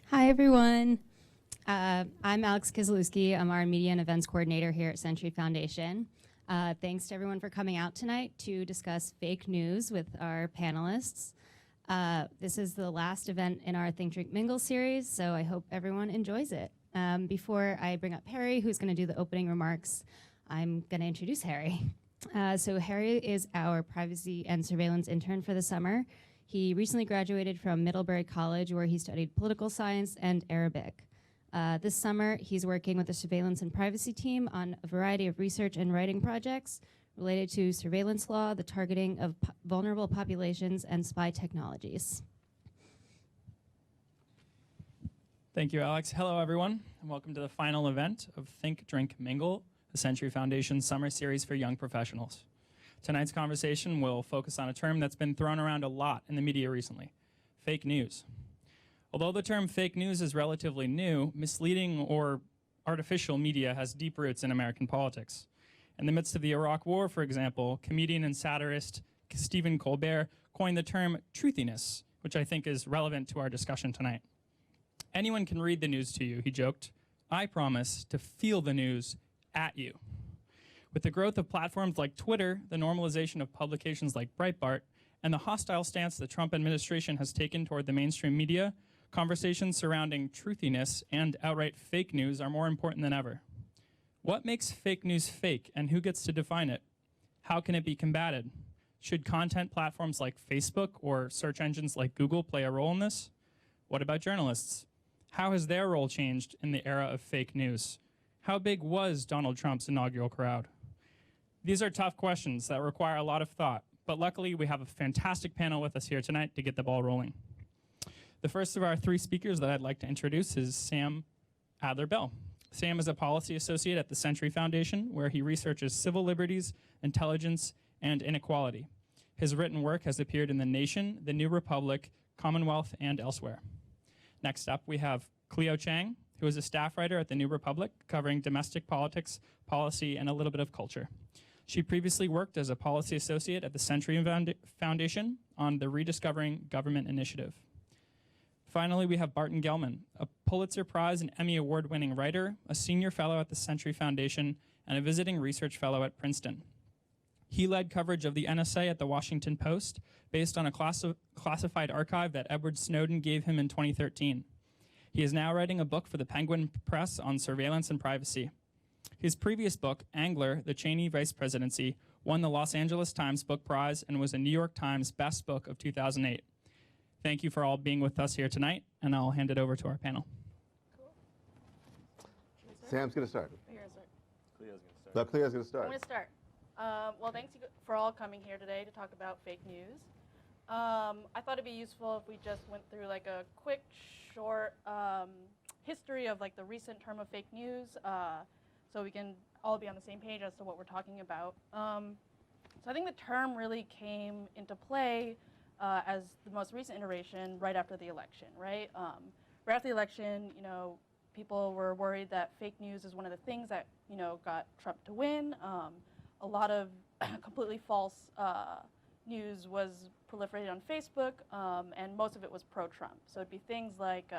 Hi, everyone. I'm Alex Kizalewski. I'm our Media and Events Coordinator here at Century Foundation. Thanks to everyone for coming out tonight to discuss fake news with our panelists. This is the last event in our Think, Drink, Mingle series, so I hope everyone enjoys it. Before I bring up Harry, who's going to do the opening remarks, I'm going to introduce Harry. So Harry is our privacy and surveillance intern for the summer. He recently graduated from Middlebury College, where he studied political science and Arabic. This summer, he's working with the surveillance and privacy team on a variety of research and writing projects related to surveillance law, the targeting of vulnerable populations, and spy technologies. Thank you, Alex. Hello, everyone, and welcome to the final event of Think, Drink, Mingle, the Century Foundation Summer Series for Young Professionals. Tonight's conversation will focus on a term that's been thrown around a lot in the media recently: fake news. Although the term fake news is relatively new, misleading or artificial media has deep roots in American politics. In the midst of the Iraq War, for example, comedian and satirist Stephen Colbert coined the term truthiness, which I think is relevant to our discussion tonight. Anyone can read the news to you, he joked. I promise to feel the news at you. With the growth of platforms like Twitter, the normalization of publications like Breitbart, and the hostile stance the Trump administration has taken toward the mainstream media, conversations surrounding truthiness and outright fake news are more important than ever. What makes fake news fake, and who gets to define it? How can it be combated? Should content platforms like Facebook or search engines like Google play a role in this? What about journalists? How has their role changed in the era of fake news? How big was Donald Trump's inaugural crowd? These are tough questions that require a lot of thought, but luckily we have a fantastic panel with us here tonight to get the ball rolling. The first of our three speakers that I'd like to introduce is Sam Adler-Bell. Sam is a policy associate at the Century Foundation, where he researches civil liberties, intelligence, and inequality. His written work has appeared in The Nation, The New Republic, Commonwealth, and elsewhere. Next up, we have Clio Chang, who is a staff writer at The New Republic, covering domestic politics, policy, and a little bit of culture. She previously worked as a policy associate at the Century Foundation on the Rediscovering Government Initiative. Finally, we have Barton Gellman, a Pulitzer Prize and Emmy Award-winning writer, a senior fellow at the Century Foundation, and a visiting research fellow at Princeton. He led coverage of the NSA at the Washington Post based on a classified archive that Edward Snowden gave him in 2013. He is now writing a book for the Penguin Press on surveillance and privacy. His previous book, Angler, The Cheney Vice Presidency, won the Los Angeles Times Book Prize and was a New York Times Best Book of 2008. Thank you for all being with us here tonight, and I'll hand it over to our panel. Cool. Sam's going to start. Here, start. Cleo's going to start. No, Cleo's going to start. I'm going to start. Well, thanks for all coming here today to talk about fake news. I thought it'd be useful if we just went through like a quick, short history of like the recent term of fake news, so we can all be on the same page as to what we're talking about. So I think the term really came into play as the most recent iteration right after the election, right? Right after the election, you know, people were worried that fake news is one of the things that, you know, got Trump to win. A lot of completely false news was proliferated on Facebook, and most of it was pro-Trump. So it'd be things like,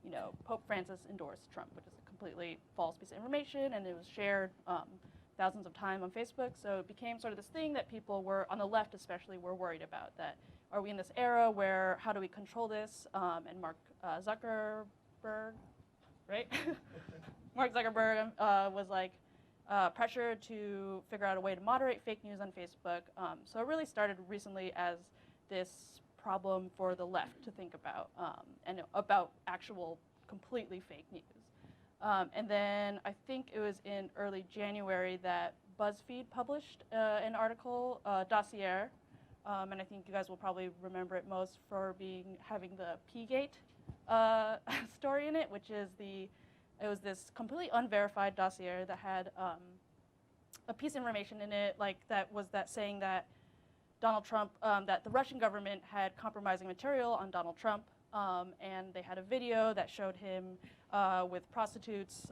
you know, Pope Francis endorsed Trump, which is a completely false piece of information, and it was shared thousands of times on Facebook. So it became sort of this thing that people were, on the left especially, were worried about, that are we in this era where, how do we control this? And Mark Zuckerberg, right? Mark Zuckerberg was like pressured to figure out a way to moderate fake news on Facebook. So it really started recently as this problem for the left to think about, and about actual completely fake news. And then I think it was in early January that BuzzFeed published an article, Dossier, and I think you guys will probably remember it most for having the P-Gate story in it, which is it was this completely unverified dossier that had a piece of information in it, like that saying that Donald Trump, that the Russian government had compromising material on Donald Trump, and they had a video that showed him with prostitutes,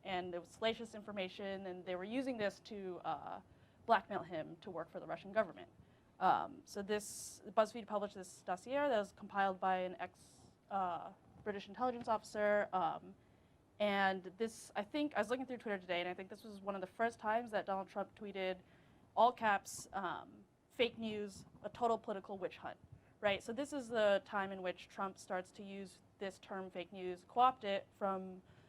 and it was salacious information, and they were using this to blackmail him to work for the Russian government. So BuzzFeed published this dossier that was compiled by an British intelligence officer. And this, I think, I was looking through Twitter today, and I think this was one of the first times that Donald Trump tweeted, all caps, fake news, a total political witch hunt, right? So this is the time in which Trump starts to use this term fake news, co-opt it from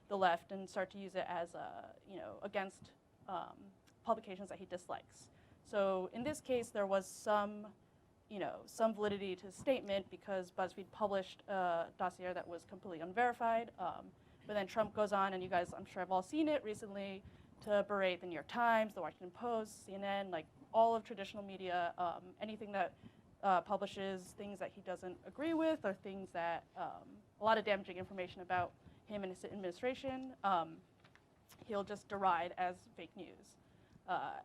the left, and start to use it as against publications that he dislikes. So in this case, there was some validity to his statement because BuzzFeed published a dossier that was completely unverified. But then Trump goes on, and you guys, I'm sure have all seen it recently, to berate the New York Times, the Washington Post, CNN, like all of traditional media, anything that publishes things that he doesn't agree with or things that, a lot of damaging information about him and his administration, he'll just deride as fake news.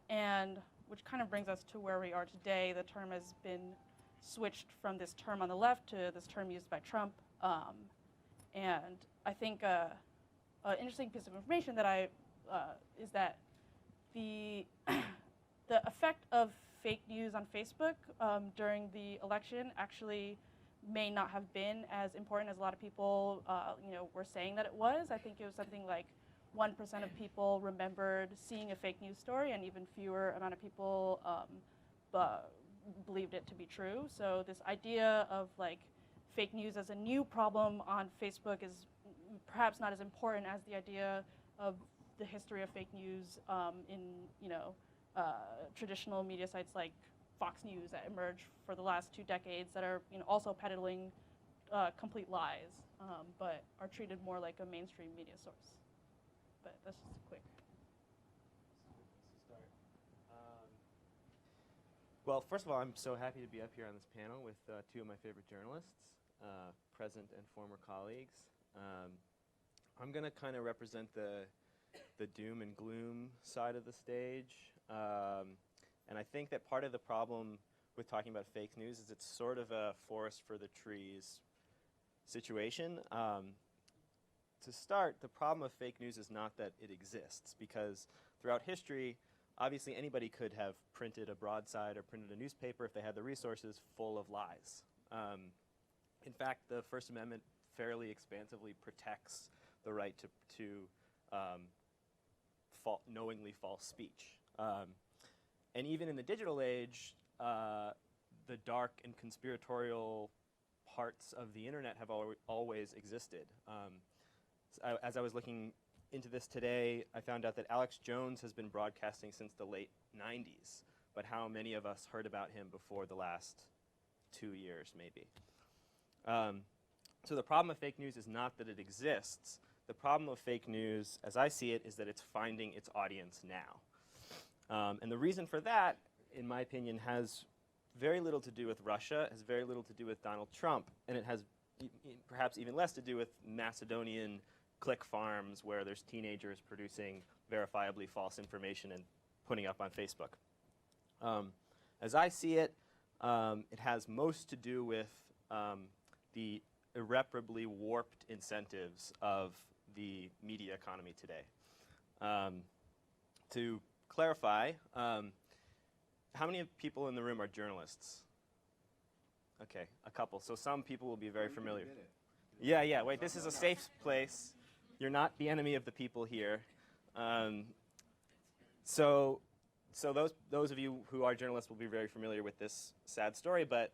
And which kind of brings us to where we are today. The term has been switched from this term on the left to this term used by Trump. And I think an interesting piece of information that is that the effect of fake news on Facebook during the election actually may not have been as important as a lot of people were saying that it was. I think it was something like 1% of people remembered seeing a fake news story, and even fewer amount of people believed it to be true. So this idea of like fake news as a new problem on Facebook is perhaps not as important as the idea of the history of fake news in traditional media sites like Fox News that emerged for the last 2 decades that are also peddling complete lies, but are treated more like a mainstream media source. But that's just quick. Well, first of all, I'm so happy to be up here on this panel with 2 of my favorite journalists, present and former colleagues. I'm going to kind of represent the doom and gloom side of the stage. And I think that part of the problem with talking about fake news is it's sort of a forest for the trees situation. To start, the problem of fake news is not that it exists, because throughout history, obviously anybody could have printed a broadside or printed a newspaper if they had the resources full of lies. In fact, the First Amendment fairly expansively protects the right to knowingly false speech. And even in the digital age, the dark and conspiratorial parts of the internet have always existed. As I was looking into this today, I found out that Alex Jones has been broadcasting since the late 90s, but how many of us heard about him before the last 2 years, maybe? So the problem of fake news is not that it exists. The problem of fake news, as I see it, is that it's finding its audience now. And the reason for that, in my opinion, has very little to do with Russia, has very little to do with Donald Trump, and it has perhaps even less to do with Macedonian click farms where there's teenagers producing verifiably false information and putting up on Facebook. As I see it, it has most to do with the irreparably warped incentives of the media economy today. To clarify, how many people in the room are journalists? Okay, a couple. So some people will be very familiar. Yeah, wait, this is a safe place. You're not the enemy of the people here. So those of you who are journalists will be very familiar with this sad story, but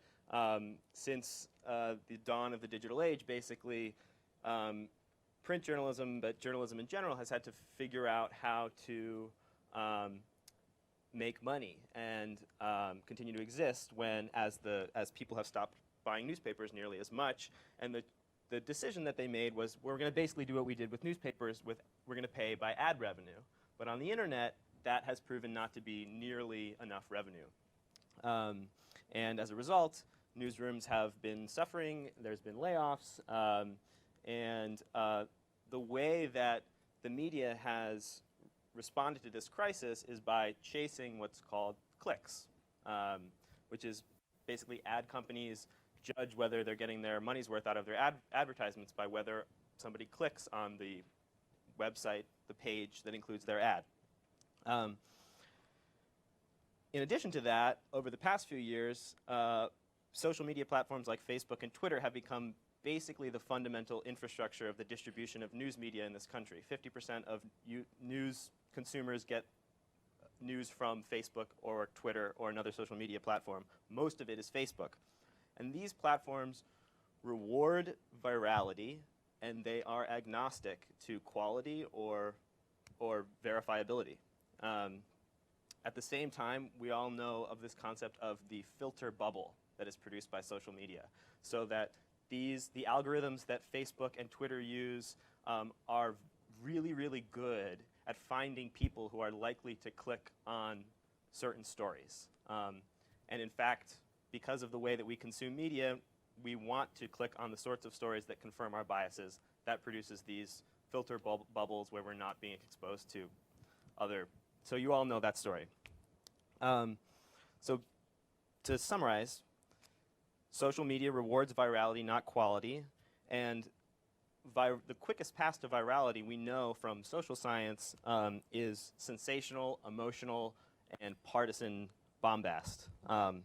since the dawn of the digital age, basically, print journalism, but journalism in general, has had to figure out how to make money and continue to exist as people have stopped buying newspapers nearly as much. And the decision that they made was, we're going to basically do what we did with newspapers, we're going to pay by ad revenue. But on the internet, that has proven not to be nearly enough revenue. And as a result, newsrooms have been suffering, there's been layoffs, and the way that the media has responded to this crisis is by chasing what's called clicks, which is basically ad companies judge whether they're getting their money's worth out of their advertisements by whether somebody clicks on the website, the page that includes their ad. In addition to that, over the past few years, social media platforms like Facebook and Twitter have become basically the fundamental infrastructure of the distribution of news media in this country. 50% of news consumers get news from Facebook or Twitter or another social media platform. Most of it is Facebook. And these platforms reward virality, and they are agnostic to quality or verifiability. At the same time, we all know of this concept of the filter bubble that is produced by social media, so that the algorithms that Facebook and Twitter use are really, really good at finding people who are likely to click on certain stories. And in fact, because of the way that we consume media, we want to click on the sorts of stories that confirm our biases. That produces these filter bubbles where we're not being exposed to other. So you all know that story. So to summarize, social media rewards virality, not quality. And the quickest path to virality, we know from social science, is sensational, emotional, and partisan bombast. And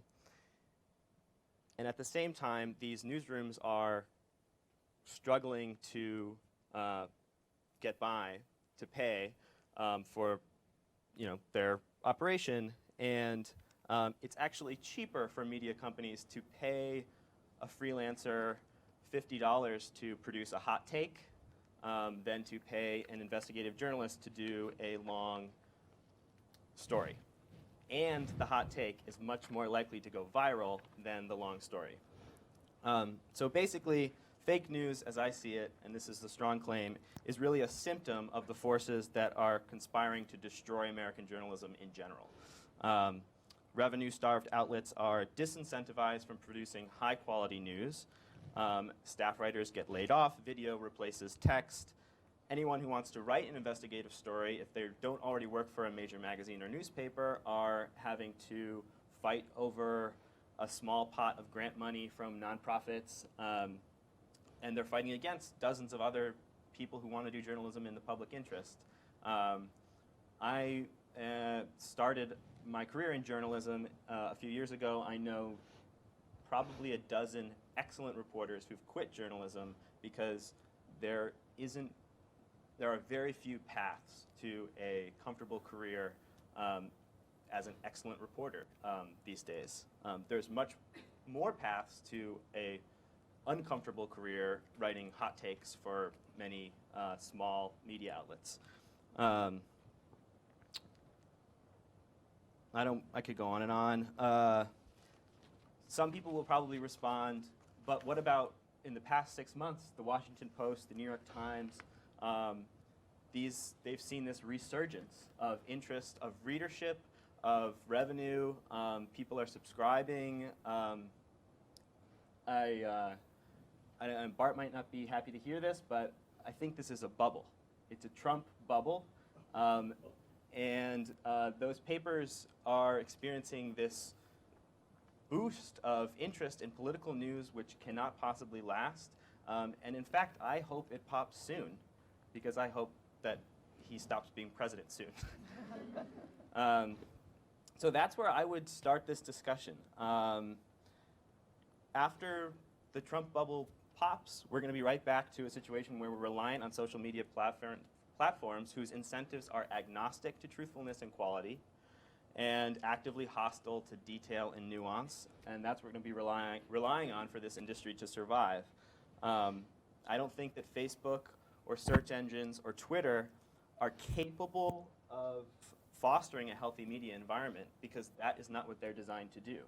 at the same time, these newsrooms are struggling to get by, to pay for their operation. And it's actually cheaper for media companies to pay a freelancer $50 to produce a hot take than to pay an investigative journalist to do a long story. And the hot take is much more likely to go viral than the long story. So basically, fake news, as I see it, and this is the strong claim, is really a symptom of the forces that are conspiring to destroy American journalism in general. Revenue-starved outlets are disincentivized from producing high-quality news. Staff writers get laid off. Video replaces text. Anyone who wants to write an investigative story, if they don't already work for a major magazine or newspaper, are having to fight over a small pot of grant money from nonprofits, and they're fighting against dozens of other people who want to do journalism in the public interest. I started my career in journalism a few years ago. I know probably a dozen excellent reporters who've quit journalism because there are very few paths to a comfortable career as an excellent reporter these days. There's much more paths to a uncomfortable career writing hot takes for many small media outlets. I could go on and on. Some people will probably respond, but what about in the past 6 months, the Washington Post, the New York Times, they've seen this resurgence of interest, of readership, of revenue. People are subscribing. And Bart might not be happy to hear this, but I think this is a bubble. It's a Trump bubble. And those papers are experiencing this boost of interest in political news which cannot possibly last. And in fact, I hope it pops soon, because I hope that he stops being president soon. So that's where I would start this discussion. After the Trump bubble pops, we're going to be right back to a situation where we're reliant on social media platforms whose incentives are agnostic to truthfulness and quality and actively hostile to detail and nuance. And that's what we're going to be relying on for this industry to survive. I don't think that Facebook or search engines or Twitter are capable of fostering a healthy media environment, because that is not what they're designed to do.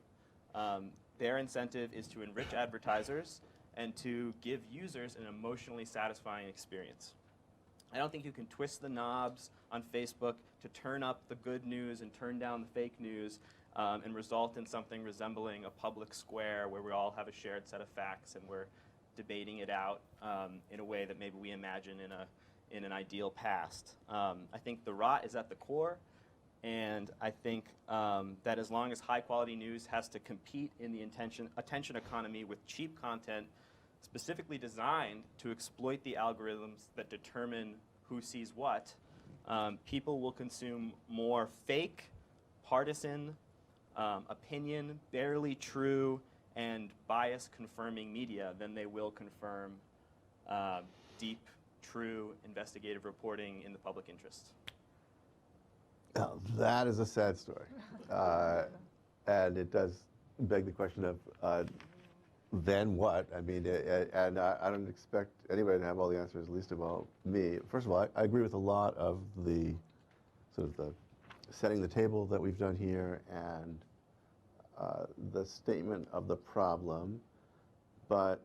Their incentive is to enrich advertisers and to give users an emotionally satisfying experience. I don't think you can twist the knobs on Facebook to turn up the good news and turn down the fake news and result in something resembling a public square where we all have a shared set of facts and we're debating it out in a way that maybe we imagine in an ideal past. I think the rot is at the core, and I think that as long as high-quality news has to compete in the attention economy with cheap content specifically designed to exploit the algorithms that determine who sees what, people will consume more fake, partisan, opinion, barely true, and bias-confirming media than they will confirm deep, true, investigative reporting in the public interest. Now, that is a sad story. And it does beg the question of then what? I mean, and I don't expect anybody to have all the answers, least of all me. First of all, I agree with a lot of the sort of the setting the table that we've done here and the statement of the problem. But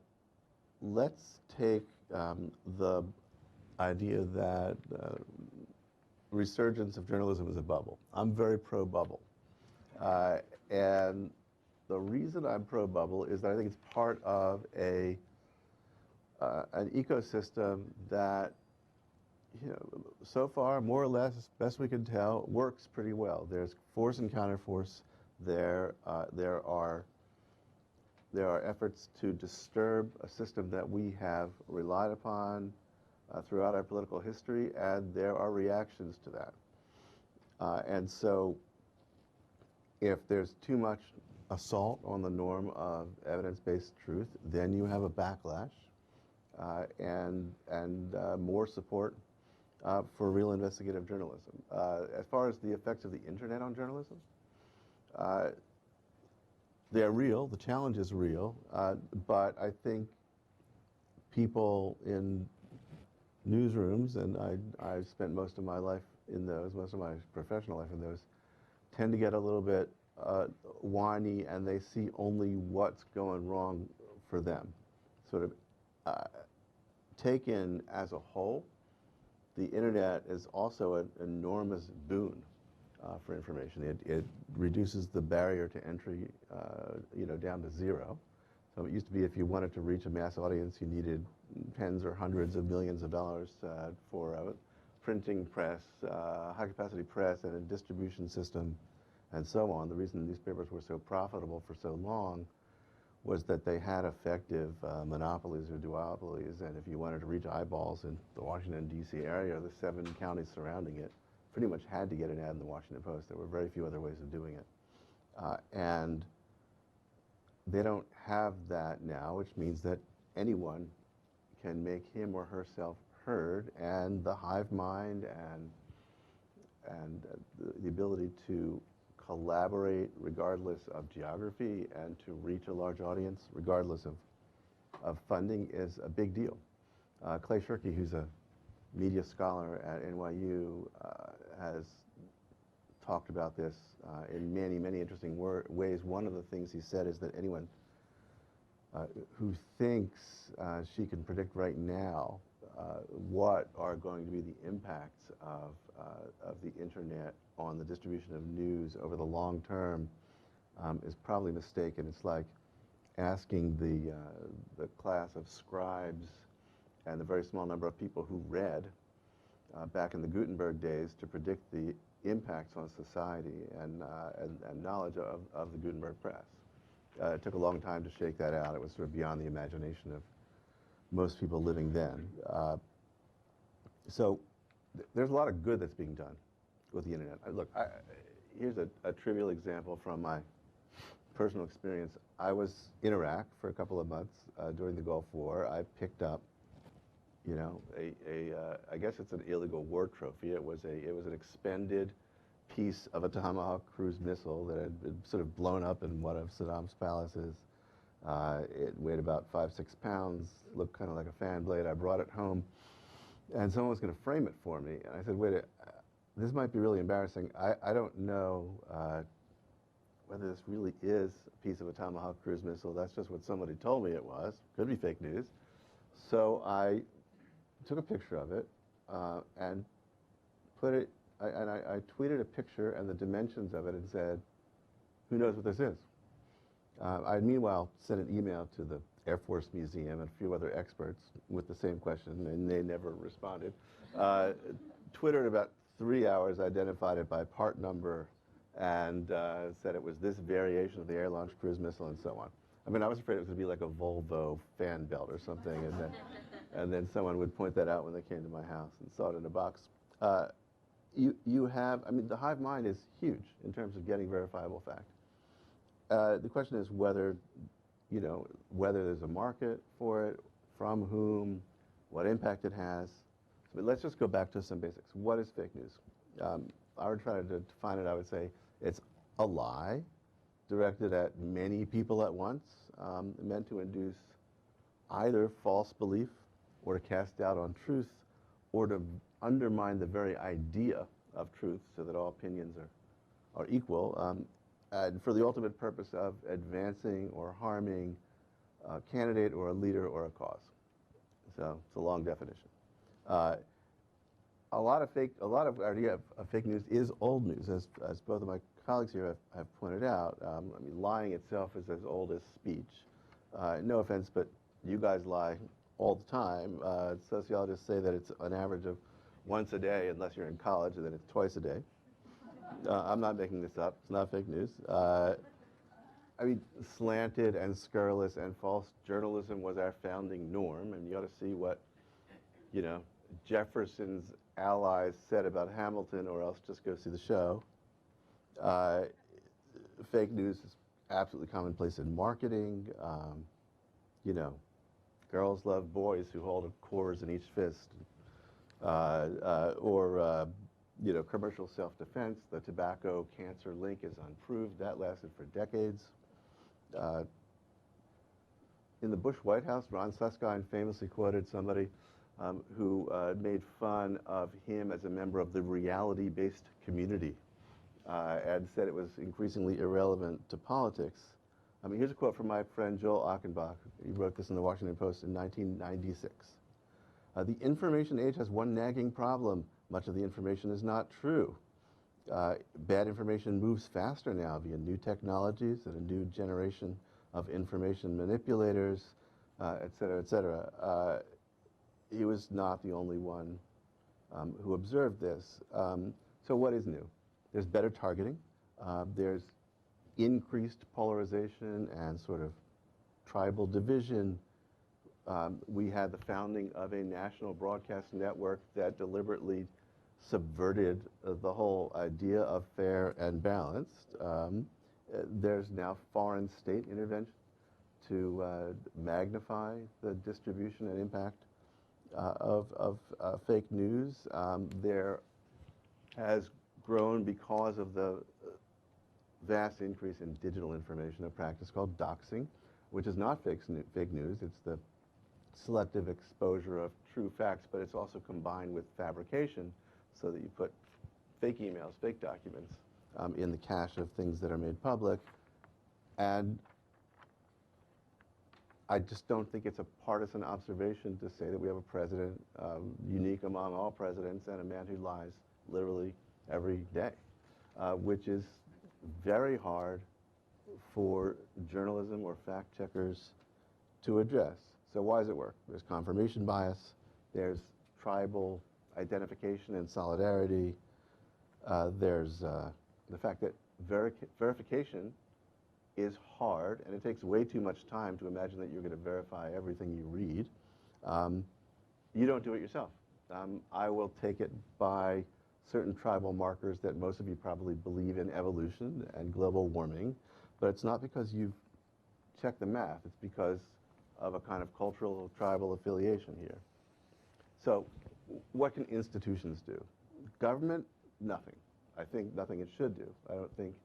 let's take the idea that resurgence of journalism is a bubble. I'm very pro-bubble. And the reason I'm pro-bubble is that I think it's part of an ecosystem that, you know, so far, more or less, as best we can tell, works pretty well. There's force and counterforce. There are efforts to disturb a system that we have relied upon throughout our political history, and there are reactions to that. And so if there's too much assault on the norm of evidence-based truth, then you have a backlash and more support for real investigative journalism. As far as the effects of the internet on journalism, they're real, the challenge is real, but I think people in newsrooms, and I've spent most of my life in those, most of my professional life in those, tend to get a little bit whiny, and they see only what's going wrong for them. Sort of taken as a whole, the internet is also an enormous boon for information. It reduces the barrier to entry, you know, down to zero. So it used to be if you wanted to reach a mass audience, you needed tens or hundreds of millions of dollars for a printing press, high-capacity press, and a distribution system, and so on. The reason newspapers were so profitable for so long was that they had effective monopolies or duopolies, and if you wanted to reach eyeballs in the Washington, D.C. area, the 7 counties surrounding it, pretty much had to get an ad in the Washington Post. There were very few other ways of doing it. And they don't have that now, which means that anyone can make him or herself heard, and the hive mind and the ability to collaborate regardless of geography and to reach a large audience regardless of funding is a big deal. Clay Shirky, who's a media scholar at NYU, has talked about this in many, many interesting ways. One of the things he said is that anyone who thinks she can predict right now what are going to be the impacts of the internet on the distribution of news over the long term is probably mistaken. It's like asking the class of scribes and the very small number of people who read back in the Gutenberg days to predict the impacts on society and knowledge of the Gutenberg press. It took a long time to shake that out. It was sort of beyond the imagination of most people living then. So there's a lot of good that's being done with the internet. Look, here's a trivial example from my personal experience. I was in Iraq for a couple of months during the Gulf War. I picked up, you know, I guess it's an illegal war trophy. It was an expended piece of a Tomahawk cruise missile that had been sort of blown up in one of Saddam's palaces. It weighed about 5-6 pounds, looked kind of like a fan blade. I brought it home, and someone was going to frame it for me. And I said, wait, this might be really embarrassing. I don't know whether this really is a piece of a Tomahawk cruise missile. That's just what somebody told me it was. Could be fake news. So I took a picture of it and put it, I tweeted a picture and the dimensions of it and said, who knows what this is? I meanwhile sent an email to the Air Force Museum and a few other experts with the same question, and they never responded. Twitter in about 3 hours identified it by part number and said it was this variation of the air-launched cruise missile and so on. I mean, I was afraid it was going to be like a Volvo fan belt or something, and then someone would point that out when they came to my house and saw it in a box. You have, I mean, the hive mind is huge in terms of getting verifiable fact. The question is whether whether there's a market for it, from whom, what impact it has. But let's just go back to some basics. What is fake news? I would try to define it, I would say it's a lie directed at many people at once, meant to induce either false belief or to cast doubt on truth or to undermine the very idea of truth so that all opinions are equal, and for the ultimate purpose of advancing or harming a candidate or a leader or a cause. So it's a long definition. A lot of idea of fake news is old news, as both of my colleagues here have pointed out. I mean, lying itself is as old as speech. No offense, but you guys lie all the time. Sociologists say that it's an average of once a day, unless you're in college, and then it's twice a day. I'm not making this up. It's not fake news. I mean, slanted and scurrilous and false journalism was our founding norm, and you ought to see what, Jefferson's allies said about Hamilton, or else just go see the show. Fake news is absolutely commonplace in marketing. Girls love boys who hold cores in each fist, or commercial self-defense. The tobacco cancer link is unproved. That lasted for decades. In the Bush White House, Ron Suskind famously quoted somebody who made fun of him as a member of the reality-based community and said it was increasingly irrelevant to politics. I mean, here's a quote from my friend Joel Achenbach. He wrote this in the Washington Post in 1996. The information age has one nagging problem. Much of the information is not true. Bad information moves faster now via new technologies and a new generation of information manipulators, et cetera, et cetera. He was not the only one who observed this. So what is new? There's better targeting. There's increased polarization and sort of tribal division. We had the founding of a national broadcast network that deliberately subverted the whole idea of fair and balanced. There's now foreign state intervention to magnify the distribution and impact of fake news. There has grown, because of the vast increase in digital information, a practice called doxing, which is not fake news. It's the selective exposure of true facts, but it's also combined with fabrication, so that you put fake emails, fake documents in the cache of things that are made public. And I just don't think it's a partisan observation to say that we have a president unique among all presidents and a man who lies literally every day, which is very hard for journalism or fact checkers to address. So why does it work? There's confirmation bias, there's tribal identification and solidarity, there's the fact that verification is hard, and it takes way too much time to imagine that you're going to verify everything you read. You don't do it yourself. I will take it by certain tribal markers that most of you probably believe in evolution and global warming, but it's not because you've checked the math. It's because of a kind of cultural tribal affiliation here. So what can institutions do? Government, nothing. I think nothing it should do. I don't think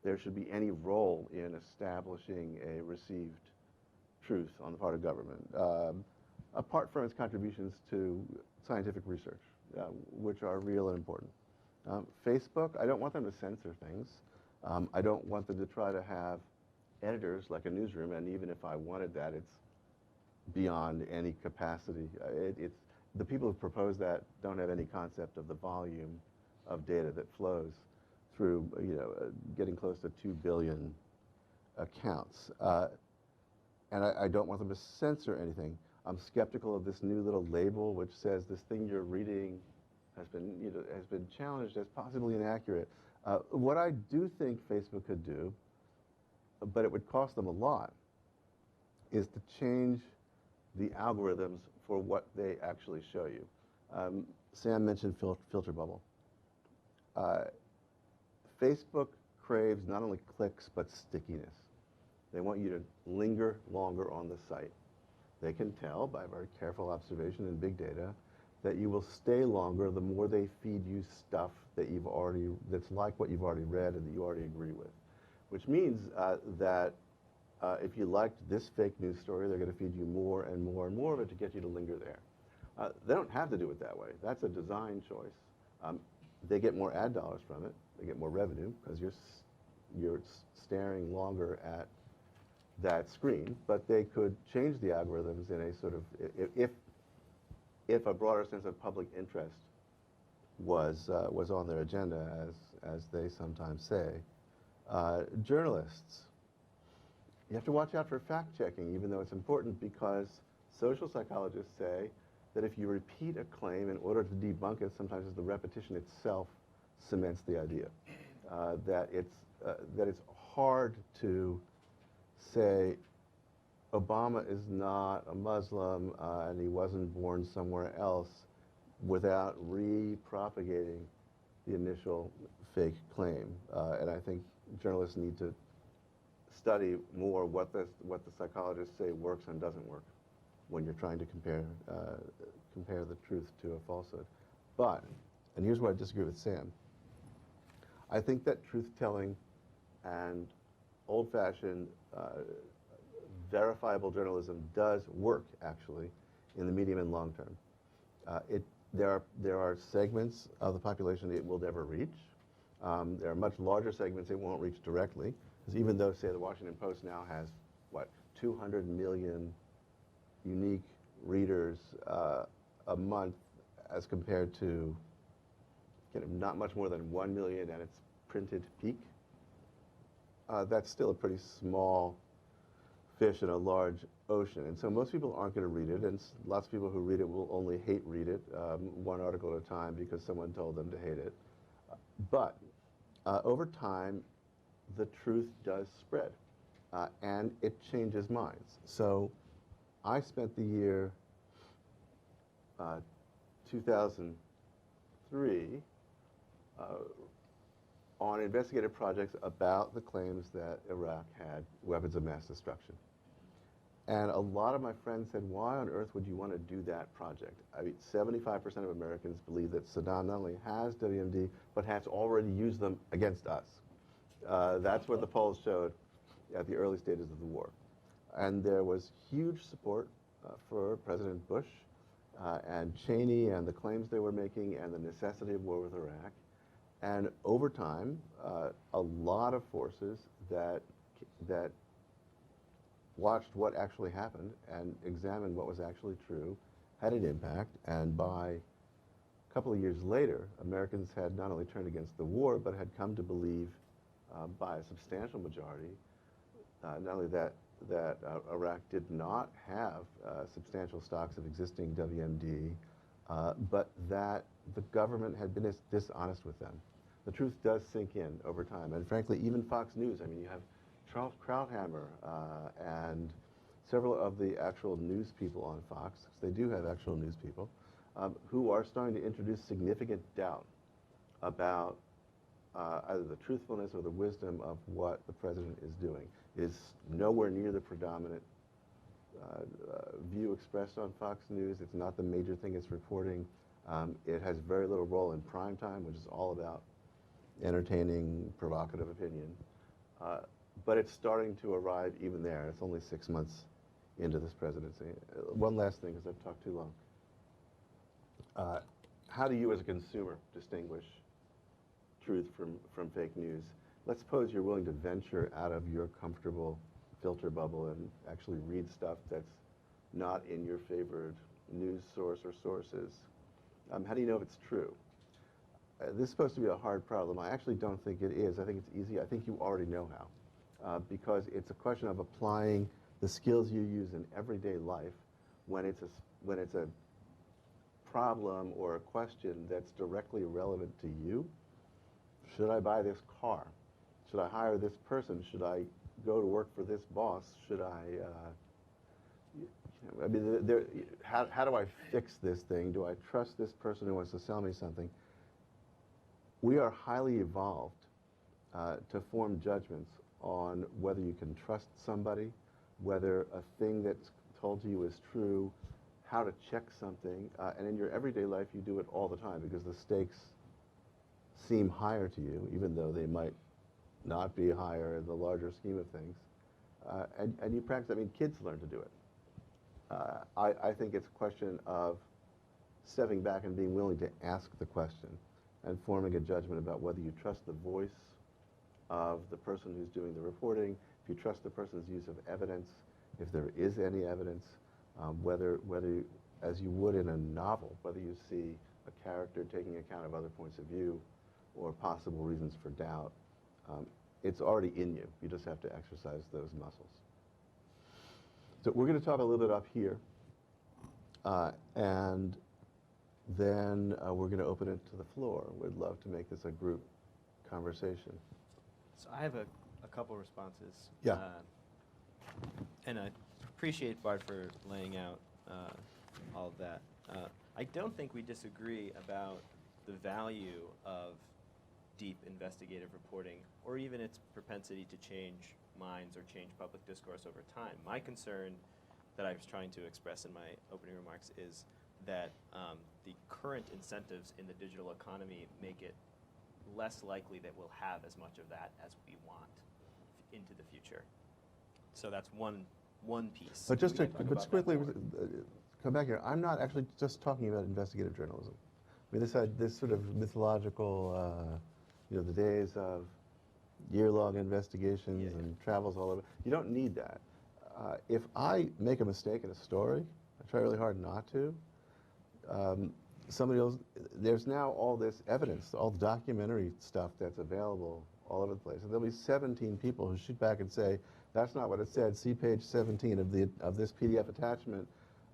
there should be any role in establishing a received truth on the part of government, apart from its contributions to scientific research, which are real and important. Facebook, I don't want them to censor things. I don't want them to try to have editors like a newsroom, and even if I wanted that, it's beyond any capacity. The people who propose that don't have any concept of the volume of data that flows through, getting close to 2 billion accounts. And I don't want them to censor anything. I'm skeptical of this new little label which says this thing you're reading has been challenged as possibly inaccurate. What I do think Facebook could do, but it would cost them a lot, is to change the algorithms for what they actually show you. Sam mentioned filter bubble. Facebook craves not only clicks but stickiness. They want you to linger longer on the site. They can tell by very careful observation and big data that you will stay longer the more they feed you stuff that that's like what you've already read and that you already agree with. Which means that if you liked this fake news story, they're going to feed you more and more and more of it to get you to linger there. They don't have to do it that way. That's a design choice. They get more ad dollars from it. They get more revenue because you're staring longer at that screen. But they could change the algorithms in a sort of, if a broader sense of public interest was on their agenda, as they sometimes say. Journalists, you have to watch out for fact-checking, even though it's important, because social psychologists say that if you repeat a claim in order to debunk it, sometimes the repetition itself cements the idea. That it's hard to say Obama is not a Muslim and he wasn't born somewhere else without re-propagating the initial fake claim. And I think journalists need to study more what the psychologists say works and doesn't work when you're trying to compare the truth to a falsehood. But, and here's where I disagree with Sam, I think that truth-telling and old-fashioned verifiable journalism does work, actually, in the medium and long term. There are segments of the population it will never reach. There are much larger segments it won't reach directly, because even though, say, the Washington Post now has, 200 million unique readers a month as compared to not much more than 1 million at its printed peak, that's still a pretty small fish in a large ocean. And so most people aren't going to read it, and lots of people who read it will only hate read it, one article at a time, because someone told them to hate it. But over time, the truth does spread, and it changes minds. So I spent the year 2003 on investigative projects about the claims that Iraq had weapons of mass destruction. And a lot of my friends said, why on earth would you want to do that project? I mean, 75% of Americans believe that Saddam not only has WMD, but has already used them against us. That's what the polls showed at the early stages of the war. And there was huge support for President Bush and Cheney and the claims they were making and the necessity of war with Iraq. And over time, a lot of forces that watched what actually happened and examined what was actually true had an impact. And by a couple of years later, Americans had not only turned against the war, but had come to believe by a substantial majority, not only that Iraq did not have substantial stocks of existing WMD, but that the government had been dishonest with them. The truth does sink in over time. And frankly, even Fox News, I mean, you have Charles Krauthammer and several of the actual news people on Fox, because they do have actual news people, who are starting to introduce significant doubt about either the truthfulness or the wisdom of what the president is doing. It is nowhere near the predominant view expressed on Fox News. It's not the major thing it's reporting. It has very little role in prime time, which is all about entertaining, provocative opinion. But it's starting to arrive even there. It's only 6 months into this presidency. One last thing, because I've talked too long. How do you as a consumer distinguish truth from fake news? Let's suppose you're willing to venture out of your comfortable filter bubble and actually read stuff that's not in your favored news source or sources. How do you know if it's true? This is supposed to be a hard problem. I actually don't think it is. I think it's easy. I think you already know how, because it's a question of applying the skills you use in everyday life when it's a problem or a question that's directly relevant to you. Should I buy this car? Should I hire this person? Should I go to work for this boss? Should I mean, how do I fix this thing? Do I trust this person who wants to sell me something? We are highly evolved to form judgments on whether you can trust somebody, whether a thing that's told to you is true, how to check something, and in your everyday life you do it all the time because the stakes seem higher to you, even though they might not be higher in the larger scheme of things. And you practice. I mean, kids learn to do it. I think it's a question of stepping back and being willing to ask the question and forming a judgment about whether you trust the voice of the person who's doing the reporting, if you trust the person's use of evidence, if there is any evidence, whether as you would in a novel, whether you see a character taking account of other points of view or possible reasons for doubt. It's already in you. You just have to exercise those muscles. So we're going to talk a little bit up here, and then we're going to open it to the floor. We'd love to make this a group conversation. So I have a couple responses. Yeah. And I appreciate Bart for laying out all of that. I don't think we disagree about the value of deep investigative reporting, or even its propensity to change minds or change public discourse over time. My concern that I was trying to express in my opening remarks is that the current incentives in the digital economy make it less likely that we'll have as much of that as we want into the future. So that's one piece. But just We to can talk about that quickly more. come back here, I'm not actually just talking about investigative journalism. I mean, this sort of mythological, the days of year-long investigations and travels all over. You don't need that. If I make a mistake in a story, I try really hard not to. Somebody else, there's now all this evidence, all the documentary stuff that's available all over the place. And there'll be 17 people who shoot back and say, that's not what it said. See page 17 of this PDF attachment.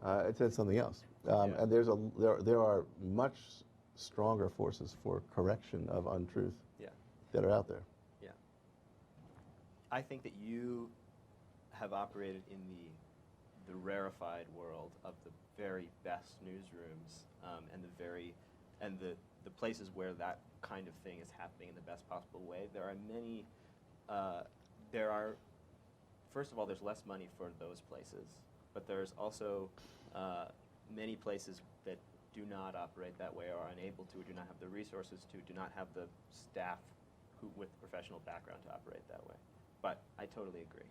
It said something else. And there are much stronger forces for correction of untruth that are out there. Yeah. I think that you have operated in the rarefied world of the very best newsrooms and the places where that kind of thing is happening in the best possible way. There are many. First of all, there's less money for those places, but there's also many places that do not operate that way, or are unable to, or do not have the resources to, do not have the staff with professional background to operate that way. But I totally agree.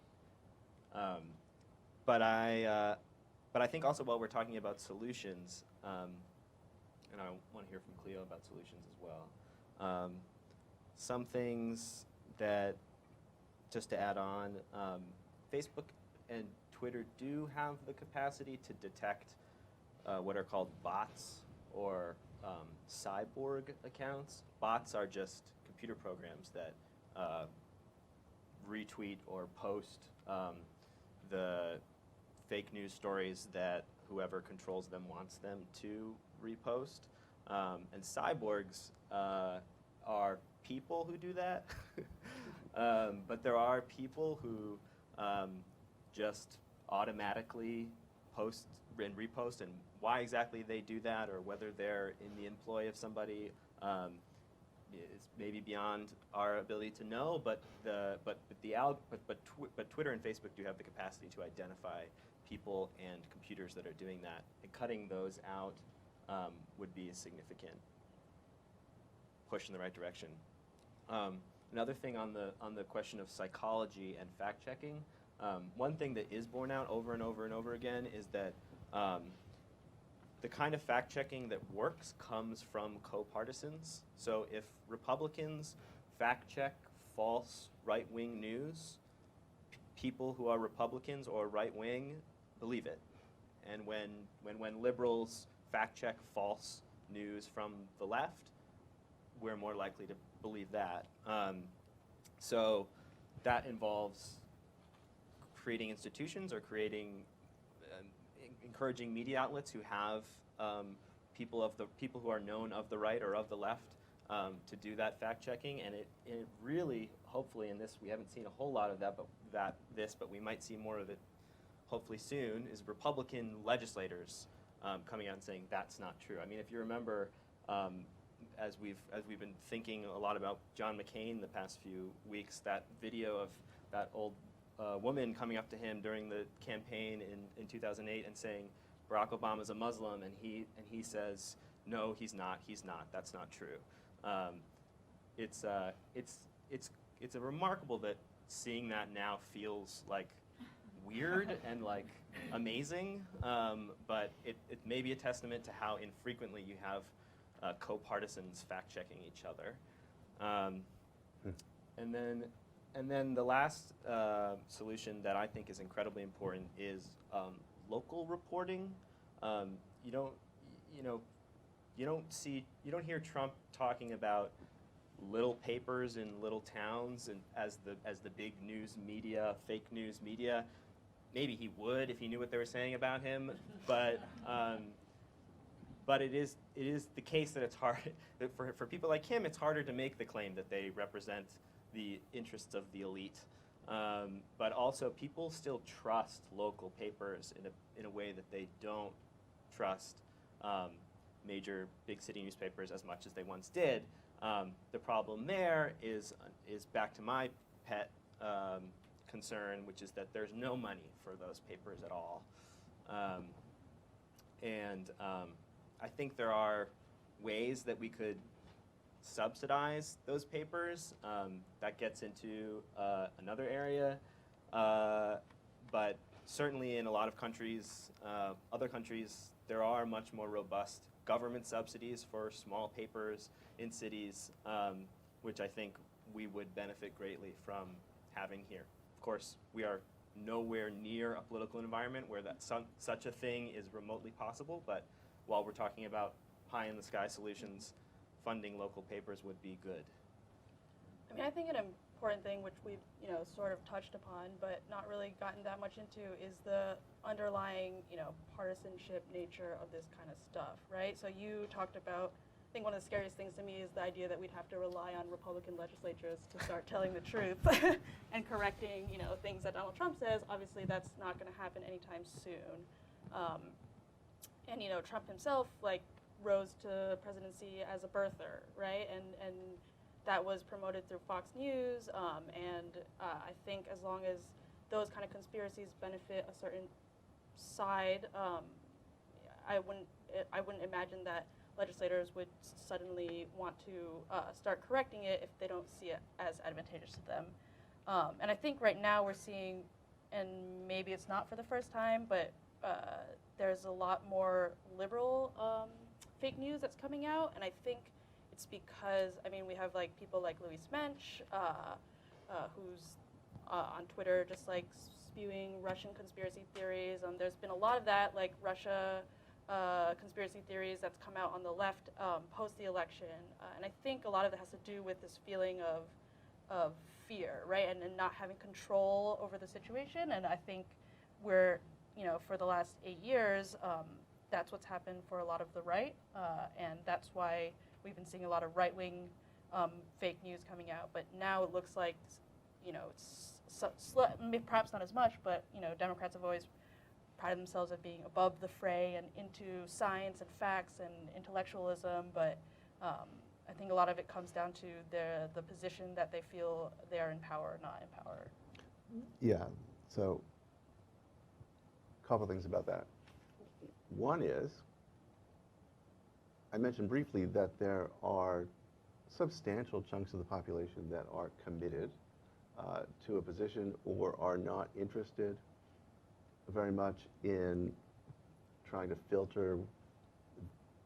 But I think also while we're talking about solutions, and I want to hear from Clio about solutions as well. Some things that, just to add on, Facebook and Twitter do have the capacity to detect what are called bots or cyborg accounts. Bots are just computer programs that retweet or post the fake news stories that whoever controls them wants them to repost. And cyborgs are people who do that. But there are people who just automatically post and repost, and why exactly they do that, or whether they're in the employ of somebody, is maybe beyond our ability to know. But Twitter and Facebook do have the capacity to identify people and computers that are doing that, and cutting those out would be a significant push in the right direction. Another thing on the question of psychology and fact-checking, one thing that is borne out over and over and over again is that the kind of fact-checking that works comes from co-partisans. So if Republicans fact-check false right-wing news, people who are Republicans or right-wing believe it. And when liberals fact-check false news from the left, we're more likely to believe that. So that involves creating institutions or encouraging media outlets who have people who are known of the right or of the left to do that fact checking. And it really, hopefully, in this we haven't seen a whole lot of that, but we might see more of it hopefully soon, is Republican legislators coming out and saying that's not true. I mean, if you remember, as we've been thinking a lot about John McCain the past few weeks, that video of that old woman coming up to him during the campaign in 2008 and saying Barack Obama's a Muslim, and he says, no, he's not. That's not true. It's a remarkable that seeing that now feels like weird and like amazing, but it may be a testament to how infrequently you have co-partisans fact-checking each other. And then the last solution that I think is incredibly important is local reporting. You don't hear Trump talking about little papers in little towns and as the big news media, fake news media. Maybe he would if he knew what they were saying about him, but it is the case that it's hard that for people like him. It's harder to make the claim that they represent the interests of the elite, but also people still trust local papers in a way that they don't trust major big city newspapers as much as they once did. The problem there is back to my pet concern, which is that there's no money for those papers at all. I think there are ways that we could subsidize those papers. That gets into another area. But certainly in a lot of countries, other countries, there are much more robust government subsidies for small papers in cities, which I think we would benefit greatly from having here. Of course, we are nowhere near a political environment where such a thing is remotely possible, but while we're talking about pie-in-the-sky solutions, funding local papers would be good. I mean, I think an important thing, which we've sort of touched upon, but not really gotten that much into, is the underlying partisanship nature of this kind of stuff, right? So you talked about, I think one of the scariest things to me is the idea that we'd have to rely on Republican legislatures to start telling the truth and correcting things that Donald Trump says. Obviously, that's not going to happen anytime soon. And Trump himself rose to presidency as a birther, right? And that was promoted through Fox News. I think as long as those kind of conspiracies benefit a certain side, I wouldn't imagine that legislators would suddenly want to start correcting it if they don't see it as advantageous to them. And I think right now we're seeing, and maybe it's not for the first time, but there's a lot more liberal fake news that's coming out, and I think it's because, we have people like Louis Mensch, who's on Twitter just spewing Russian conspiracy theories. There's been a lot of that, Russia conspiracy theories that's come out on the left post the election, and I think a lot of it has to do with this feeling of fear, right, and not having control over the situation. And I think we're, for the last 8 years, that's what's happened for a lot of the right, and that's why we've been seeing a lot of right-wing fake news coming out. But now it looks like, perhaps not as much, but Democrats have always prided themselves at being above the fray and into science and facts and intellectualism. But I think a lot of it comes down to the position that they feel they are in power or not in power. Yeah, so a couple things about that. One is, I mentioned briefly that there are substantial chunks of the population that are committed to a position or are not interested very much in trying to filter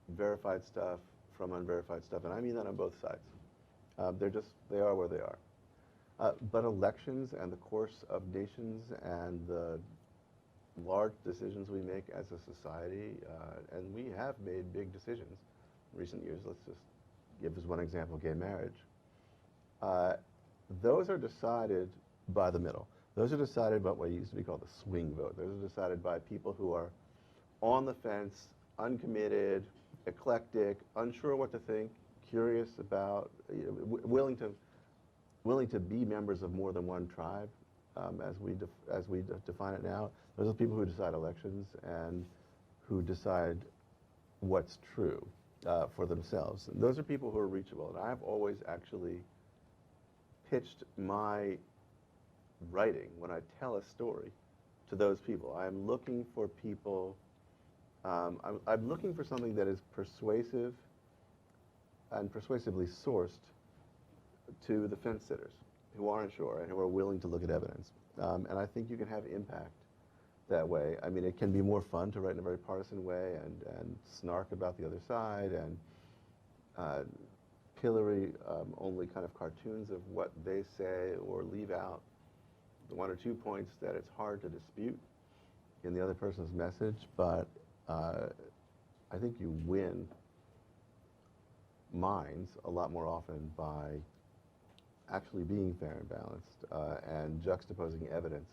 verified stuff from unverified stuff, and I mean that on both sides. They are where they are. But elections and the course of nations and the large decisions we make as a society, and we have made big decisions in recent years. Let's just give as one example, gay marriage. Those are decided by the middle. Those are decided by what used to be called the swing vote. Those are decided by people who are on the fence, uncommitted, eclectic, unsure what to think, curious about, willing to be members of more than one tribe, as we define it now. Those are the people who decide elections and who decide what's true for themselves. And those are people who are reachable. And I've always actually pitched my writing, when I tell a story to those people, I'm looking for people, I'm looking for something that is persuasive and persuasively sourced to the fence sitters who aren't sure and who are willing to look at evidence. And I think you can have impact that way. I mean, it can be more fun to write in a very partisan way and snark about the other side and pillory only kind of cartoons of what they say or leave out the one or two points that it's hard to dispute in the other person's message. But I think you win minds a lot more often by actually being fair and balanced and juxtaposing evidence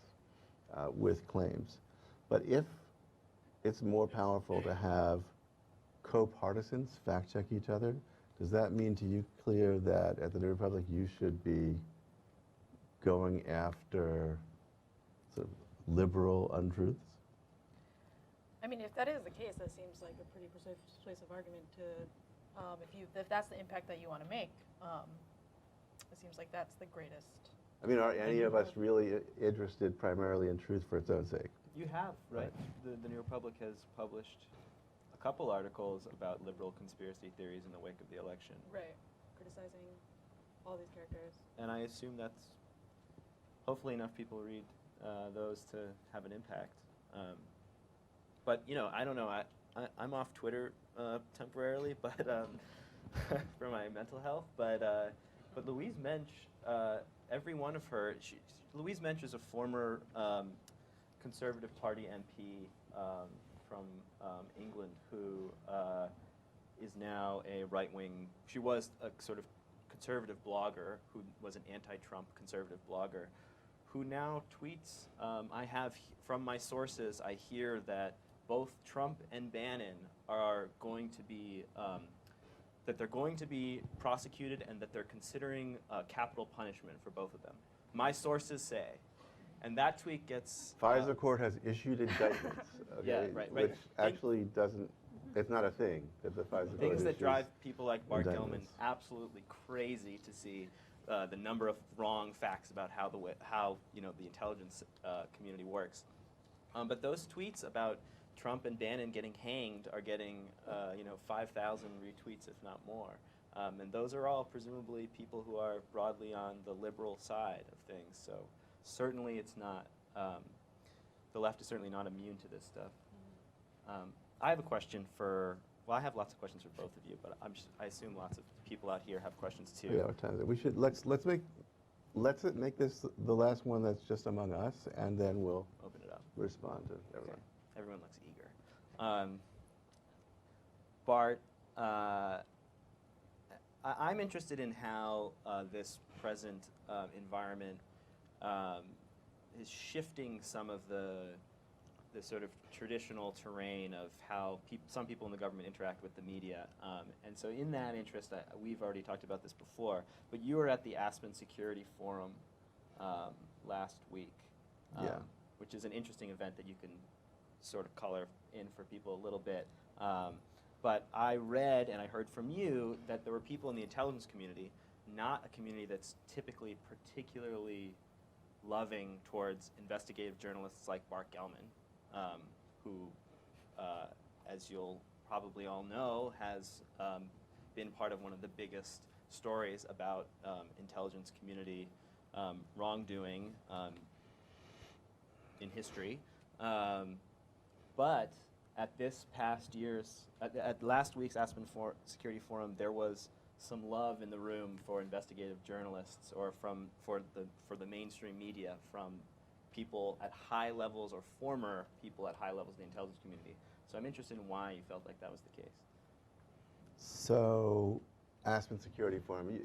with claims. But if it's more powerful to have co-partisans fact-check each other, does that mean to you, Clio, that at the New Republic you should be going after sort of liberal untruths? I mean, if that is the case, that seems like a pretty persuasive argument to, if that's the impact that you want to make, it seems like that's the greatest. I mean, are any of us really interested primarily in truth for its own sake? You have, right? The New Republic has published a couple articles about liberal conspiracy theories in the wake of the election. Right. Criticizing all these characters. And I assume that's hopefully enough people read those to have an impact. But, you know, I don't know. I'm off Twitter temporarily, but for my mental health. But Louise Mensch, every one of her, Louise Mensch is a former Conservative Party MP from England who is now a right-wing, she was a sort of conservative blogger who was an anti-Trump conservative blogger who now tweets, from my sources, I hear that both Trump and Bannon are going to be, that they're going to be prosecuted and that they're considering capital punishment for both of them. My sources say. And that tweet gets... FISA court has issued indictments, okay, yeah, right. which actually doesn't, it's not a thing that the FISA court Things that issues drive people like Barton Gellman indictments. absolutely crazy to see the number of wrong facts about how you know, the intelligence community works. But those tweets about Trump and Bannon getting hanged are getting, you know, 5,000 retweets, if not more. And those are all presumably people who are broadly on the liberal side of things. So certainly it's not, the left is certainly not immune to this stuff. I have a question for, well, I have lots of questions for both of you, but I assume lots of people out here have questions too. Yeah, what time is it? We should, let's make this the last one that's just among us, and then we'll Open it up. respond to everyone. Okay. Everyone looks eager. Bart, I'm interested in how this present environment is shifting some of the sort of traditional terrain of how some people in the government interact with the media. And so in that interest, we've already talked about this before, but you were at the Aspen Security Forum last week, which is an interesting event that you can sort of color in for people a little bit. But I read and I heard from you that there were people in the intelligence community, not a community that's typically particularly loving towards investigative journalists like Barton Gellman, who, as you'll probably all know, has been part of one of the biggest stories about intelligence community wrongdoing in history. But at this past year's, at last week's Aspen Security Forum, there was some love in the room for investigative journalists, or for the mainstream media, from people at high levels or former people at high levels of the intelligence community. So I'm interested in why you felt like that was the case. So, Aspen Security Forum,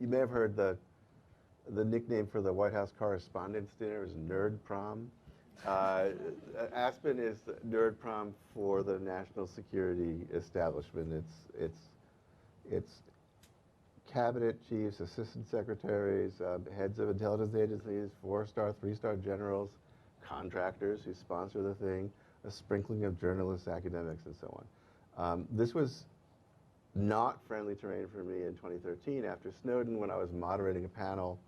you may have heard the nickname for the White House Correspondents' Dinner is Nerd Prom. Aspen is the Nerd Prom for the national security establishment. It's cabinet chiefs, assistant secretaries, heads of intelligence agencies, 4-star, 3-star generals, contractors who sponsor the thing, a sprinkling of journalists, academics, and so on. This was not friendly terrain for me in 2013 after Snowden, when I was moderating a panel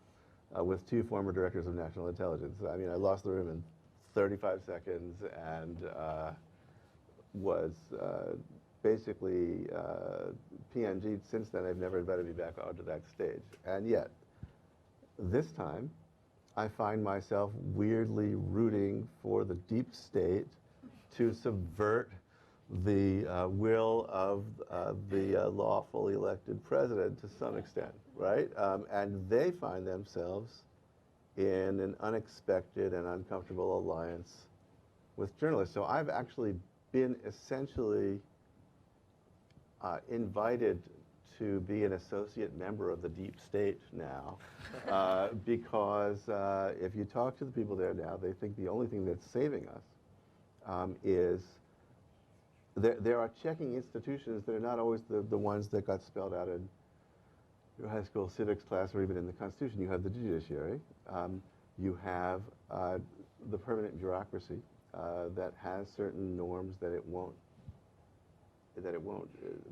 with 2 former directors of national intelligence. I mean, I lost the room in 35 seconds and was basically PNG'd since then. They've never invited me back onto that stage. And yet, this time, I find myself weirdly rooting for the deep state to subvert the will of the lawfully elected president to some extent, right? And they find themselves in an unexpected and uncomfortable alliance with journalists. So I've actually been essentially invited to be an associate member of the deep state now, because if you talk to the people there now, they think the only thing that's saving us is there are checking institutions that are not always the ones that got spelled out in your high school civics class or even in the Constitution. You have the judiciary. You have the permanent bureaucracy that has certain norms that it won't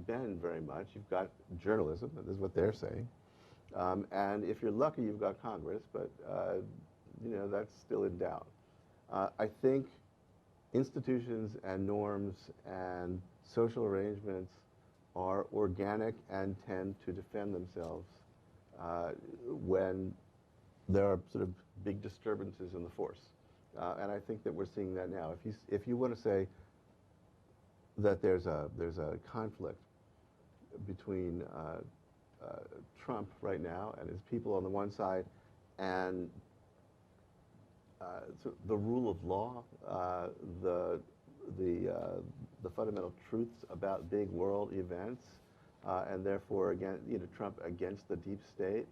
bend very much. You've got journalism, this is what they're saying. And if you're lucky, you've got Congress, but you know, that's still in doubt. I think institutions and norms and social arrangements are organic and tend to defend themselves when there are sort of big disturbances in the force. And I think that we're seeing that now. If you want to say that there's a conflict between Trump right now and his people on the one side and so the rule of law, the fundamental truths about big world events, and therefore again, Trump against the deep state.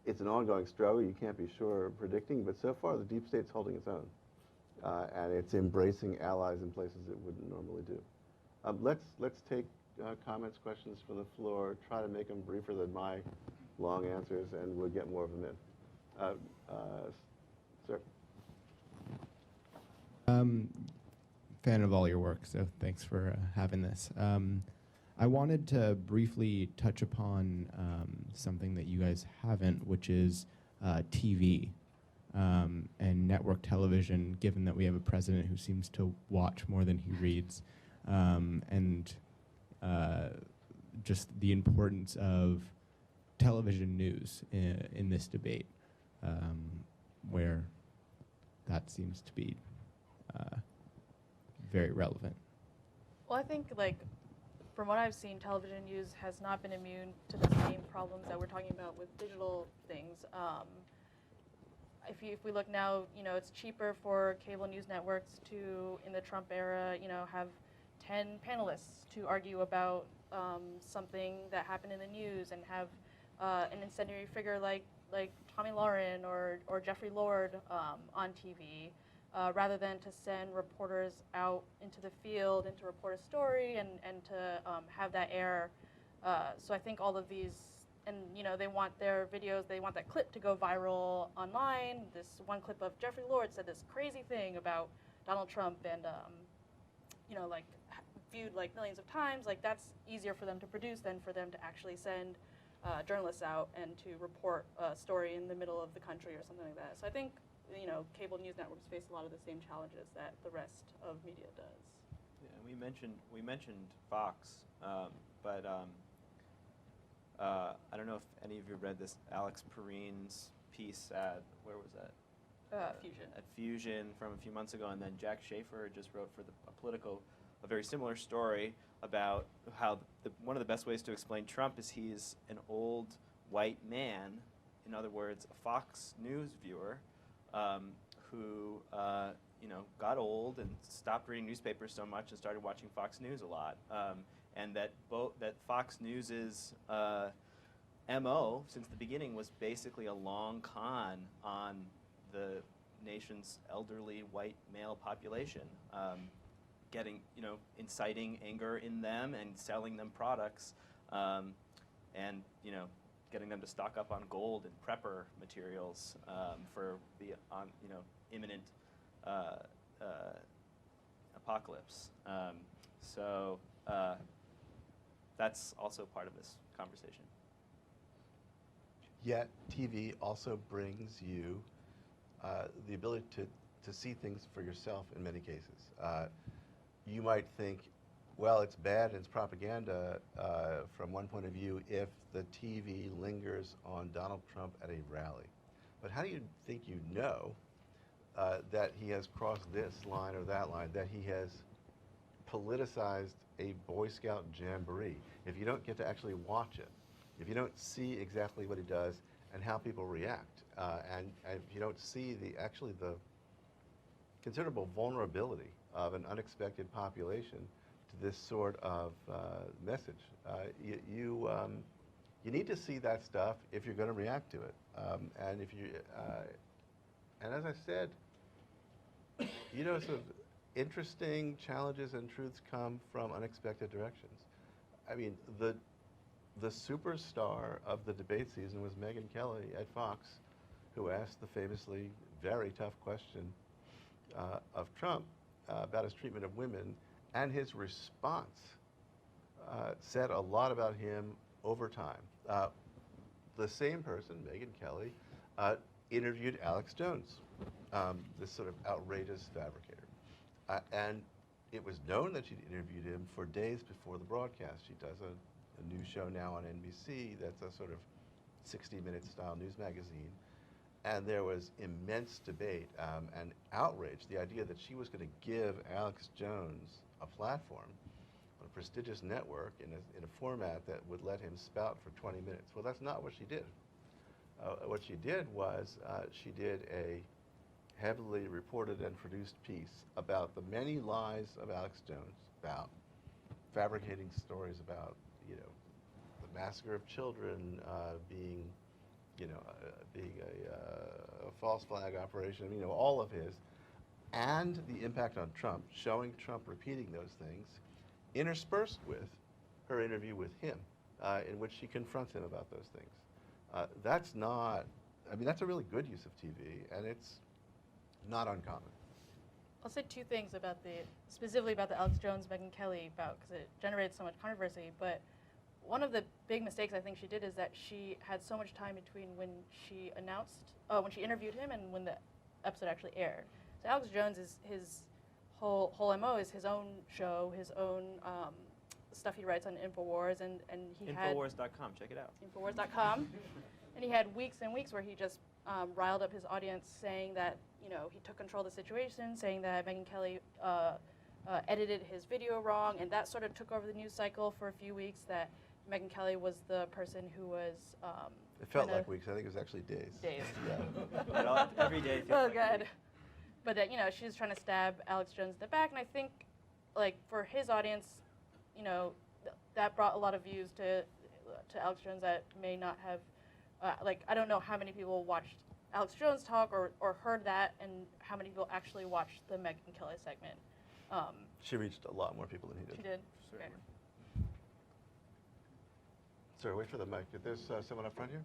It's an ongoing struggle. You can't be sure of predicting, but so far the deep state's holding its own, and it's embracing allies in places it wouldn't normally do. Let's take comments, questions from the floor. Try to make them briefer than my long answers, and we'll get more of them in. Sir. Fan of all your work, so thanks for having this. I wanted to briefly touch upon something that you guys haven't, which is TV and network television, given that we have a president who seems to watch more than he reads, and just the importance of television news in this debate. Where that seems to be very relevant. Well, I think, like, from what I've seen, television news has not been immune to the same problems that we're talking about with digital things. If we look now, it's cheaper for cable news networks to, in the Trump era, have 10 panelists to argue about something that happened in the news and have an incendiary figure like Tommy Lauren or Jeffrey Lord on TV, rather than to send reporters out into the field and to report a story and to have that air. So I think all of these, and they want their videos, they want that clip to go viral online. This one clip of Jeffrey Lord said this crazy thing about Donald Trump and like viewed like millions of times. Like, that's easier for them to produce than for them to actually send journalists out and to report a story in the middle of the country or something like that. So I think, cable news networks face a lot of the same challenges that the rest of media does. Yeah, we mentioned Fox, but I don't know if any of you read this Alex Perrine's piece at, where was that? Fusion. At Fusion from a few months ago, and then Jack Schaefer just wrote for a very similar story about how one of the best ways to explain Trump is he's an old white man, in other words, a Fox News viewer, who got old and stopped reading newspapers so much and started watching Fox News a lot, and that Fox News's MO since the beginning was basically a long con on the nation's elderly white male population. Inciting anger in them and selling them products, and getting them to stock up on gold and prepper materials for the imminent apocalypse. So that's also part of this conversation. Yet TV also brings you the ability to see things for yourself in many cases. You might think, well, it's bad and it's propaganda from one point of view if the TV lingers on Donald Trump at a rally. But how do you think you know that he has crossed this line or that line, that he has politicized a Boy Scout jamboree, if you don't get to actually watch it, if you don't see exactly what he does and how people react, and if you don't see the considerable vulnerability of an unexpected population to this sort of message, you need to see that stuff if you're going to react to it. And if you, and as I said, sort of interesting challenges and truths come from unexpected directions. I mean, the superstar of the debate season was Megyn Kelly at Fox, who asked the famously very tough question of Trump about his treatment of women, and his response said a lot about him over time. The same person, Megyn Kelly, interviewed Alex Jones, this sort of outrageous fabricator. And it was known that she'd interviewed him for days before the broadcast. She does a new show now on NBC that's a sort of 60-minute style news magazine. And there was immense debate and outrage, the idea that she was going to give Alex Jones a platform on a prestigious network in a format that would let him spout for 20 minutes. Well, that's not what she did. What she did was she did a heavily reported and produced piece about the many lies of Alex Jones, about fabricating stories about, the massacre of children being a false flag operation, all of his, and the impact on Trump, showing Trump repeating those things, interspersed with her interview with him, in which she confronts him about those things. That's a really good use of TV, and it's not uncommon. I'll say two things about specifically about the Alex Jones, Megyn Kelly bout, because it generated so much controversy. But one of the big mistakes I think she did is that she had so much time between when she interviewed him and when the episode actually aired. So Alex Jones his whole MO is his own show, his own stuff he writes on Infowars, and he had Infowars.com, check it out. Infowars.com, and he had weeks and weeks where he just riled up his audience, saying that he took control of the situation, saying that Megyn Kelly edited his video wrong, and that sort of took over the news cycle for a few weeks. That Megyn Kelly was the person who was. It felt like weeks. I think it was actually days. Days. Yeah. Every day. Oh, good. But that she was trying to stab Alex Jones in the back, and I think, for his audience, that brought a lot of views to Alex Jones that may not have. I don't know how many people watched Alex Jones talk or heard that, and how many people actually watched the Megyn Kelly segment. She reached a lot more people than he did. She did. Certainly. Okay. Sorry, wait for the mic. There's someone up front here?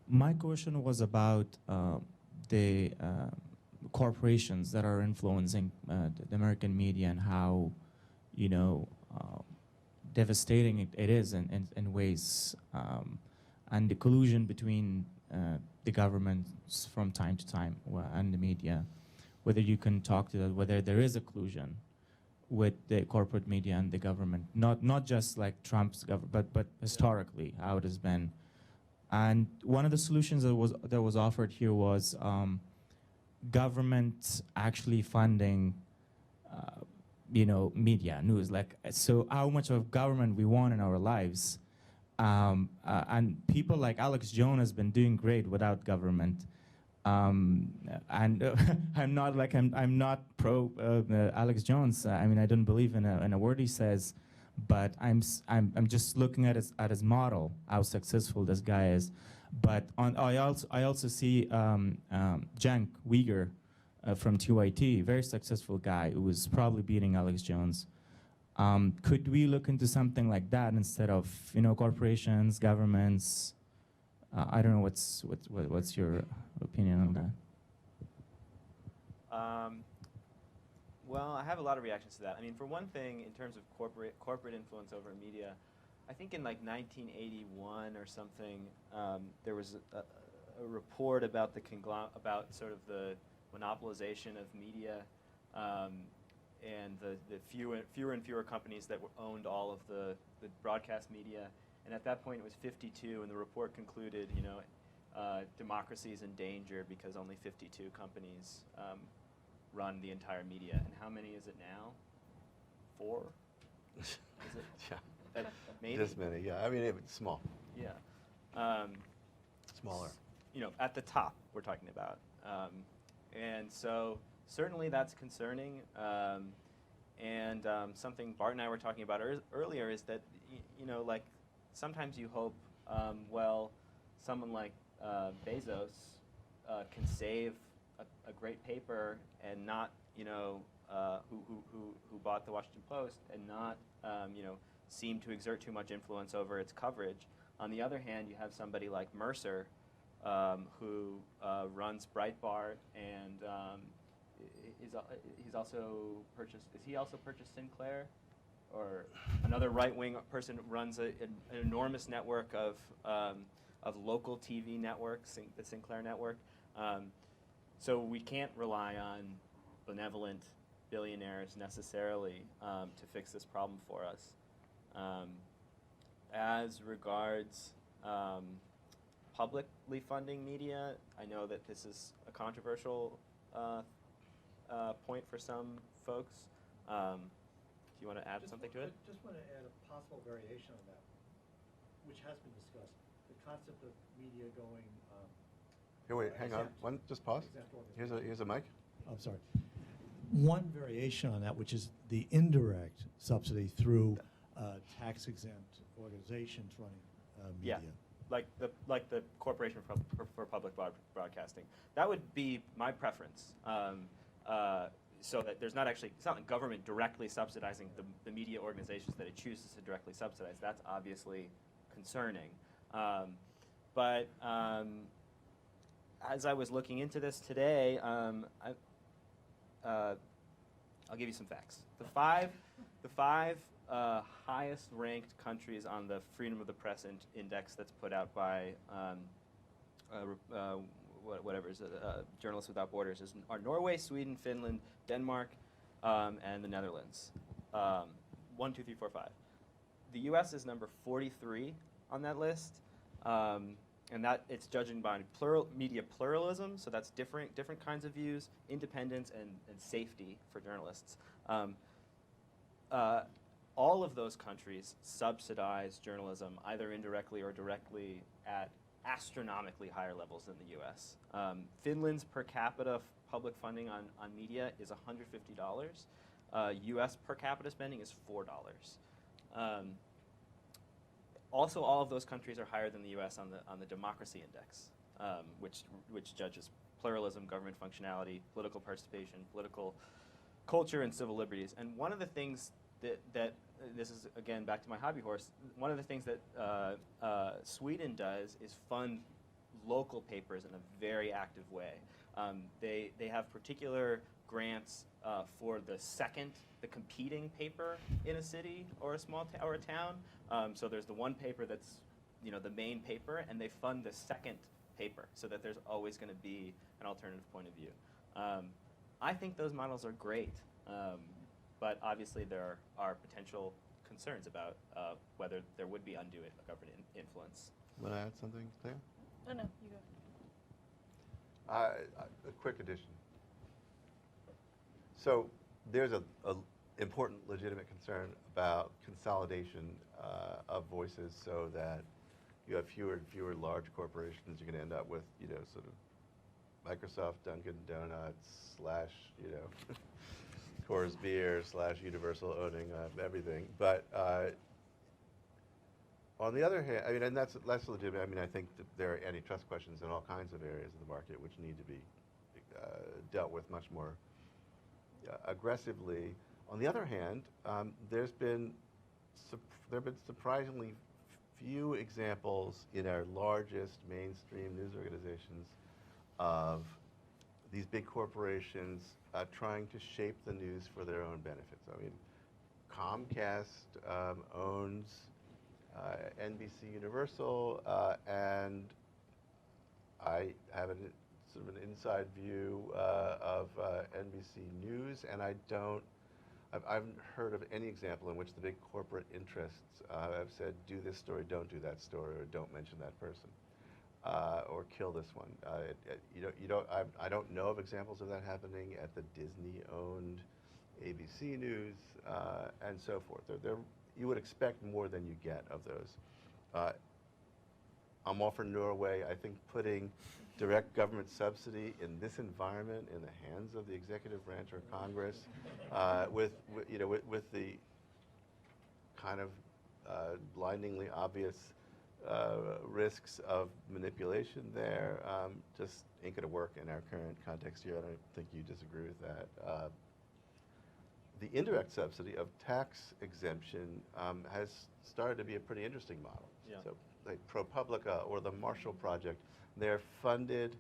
My question was about the corporations that are influencing the American media and how, devastating it is in ways, and the collusion between the governments from time to time and the media, whether you can talk to that, whether there is a collusion with the corporate media and the government, not just like Trump's government, but historically how it has been. And one of the solutions that was offered here was government actually funding, media, news. So how much of government we want in our lives, and people like Alex Jones has been doing great without government. And I'm not pro Alex Jones. I don't believe in a word he says, but I'm just looking at his model, how successful this guy is. But I also see Cenk Uygur from TYT, very successful guy who was probably beating Alex Jones. Could we look into something like that instead of corporations, governments? I don't know what's your opinion on that. Well, I have a lot of reactions to that. I mean, for one thing, in terms of corporate influence over media, I think in like 1981 or something, there was a report about about sort of the monopolization of media, and the fewer and fewer companies that owned all of the broadcast media. And at that point, it was 52, and the report concluded, you know, democracy is in danger because only 52 companies run the entire media. And how many is it now? 4? Is it? Yeah. Maybe? This many, yeah. I mean, it's small. Yeah. Smaller. You know, at the top, we're talking about. And so certainly that's concerning. And something Bart and I were talking about earlier is that, you know, like sometimes you hope, well, someone like Bezos can save a great paper and not, you know, who bought the Washington Post and not, you know, seem to exert too much influence over its coverage. On the other hand, you have somebody like Mercer, who runs Breitbart, and he's also purchased. Is he also purchased Sinclair, or another right-wing person runs an enormous network of local TV networks, the Sinclair network. So we can't rely on benevolent billionaires necessarily to fix this problem for us. As regards publicly funding media, I know that this is a controversial point for some folks. Do you want to add something to it? I just want to add a possible variation on that, which has been discussed. The concept of media going. Here, wait, hang on. Just pause. Exempt Here's a mic. I'm sorry. One variation on that, which is the indirect subsidy through tax-exempt organizations running media. Yeah. Like the Corporation for Public Broadcasting. That would be my preference. So that there's not actually, it's not like government directly subsidizing the media organizations that it chooses to directly subsidize. That's obviously concerning. But as I was looking into this today, I'll give you some facts. The five highest ranked countries on the Freedom of the Press Index that's put out by Journalists Without Borders are Norway, Sweden, Finland, Denmark, and the Netherlands. 1, 2, 3, 4, 5. The U.S. is number 43 on that list, and that it's judging by media pluralism. So that's different kinds of views, independence, and safety for journalists. All of those countries subsidize journalism either indirectly or directly at astronomically higher levels than the U.S. Finland's per capita public funding on media is $150. U.S. per capita spending is $4. Also, all of those countries are higher than the U.S. on the democracy index, which judges pluralism, government functionality, political participation, political culture, and civil liberties. And one of the things that this is, again, back to my hobby horse, one of the things that Sweden does is fund local papers in a very active way. They have particular grants for the competing paper in a city or a small or a town. So there's the one paper that's, you know, the main paper, and they fund the second paper so that there's always going to be an alternative point of view. I think those models are great. But obviously there are potential concerns about whether there would be undue government influence. Want to add something, Claire? No, you go. A quick addition. So there's a important legitimate concern about consolidation of voices, so that you have fewer and fewer large corporations. You're going to end up with, you know, sort of Microsoft, Dunkin' Donuts / you know, Coors Beer / Universal owning everything. But on the other hand, I mean, and that's legitimate. I mean, I think that there are antitrust questions in all kinds of areas of the market which need to be dealt with much more aggressively. On the other hand, there have been surprisingly few examples in our largest mainstream news organizations of these big corporations trying to shape the news for their own benefits. I mean, Comcast owns NBC Universal, and I have sort of an inside view of NBC News, and I haven't heard of any example in which the big corporate interests have said, do this story, don't do that story, or don't mention that person, or kill this one. I don't know of examples of that happening at the Disney-owned ABC News, and so forth. You would expect more than you get of those. I'm all for Norway. I think putting direct government subsidy in this environment in the hands of the executive branch or Congress, with the kind of blindingly obvious risks of manipulation there, just ain't going to work in our current context here. I don't think you disagree with that. The indirect subsidy of tax exemption has started to be a pretty interesting model. Yeah. So, like ProPublica or the Marshall Project, they're funded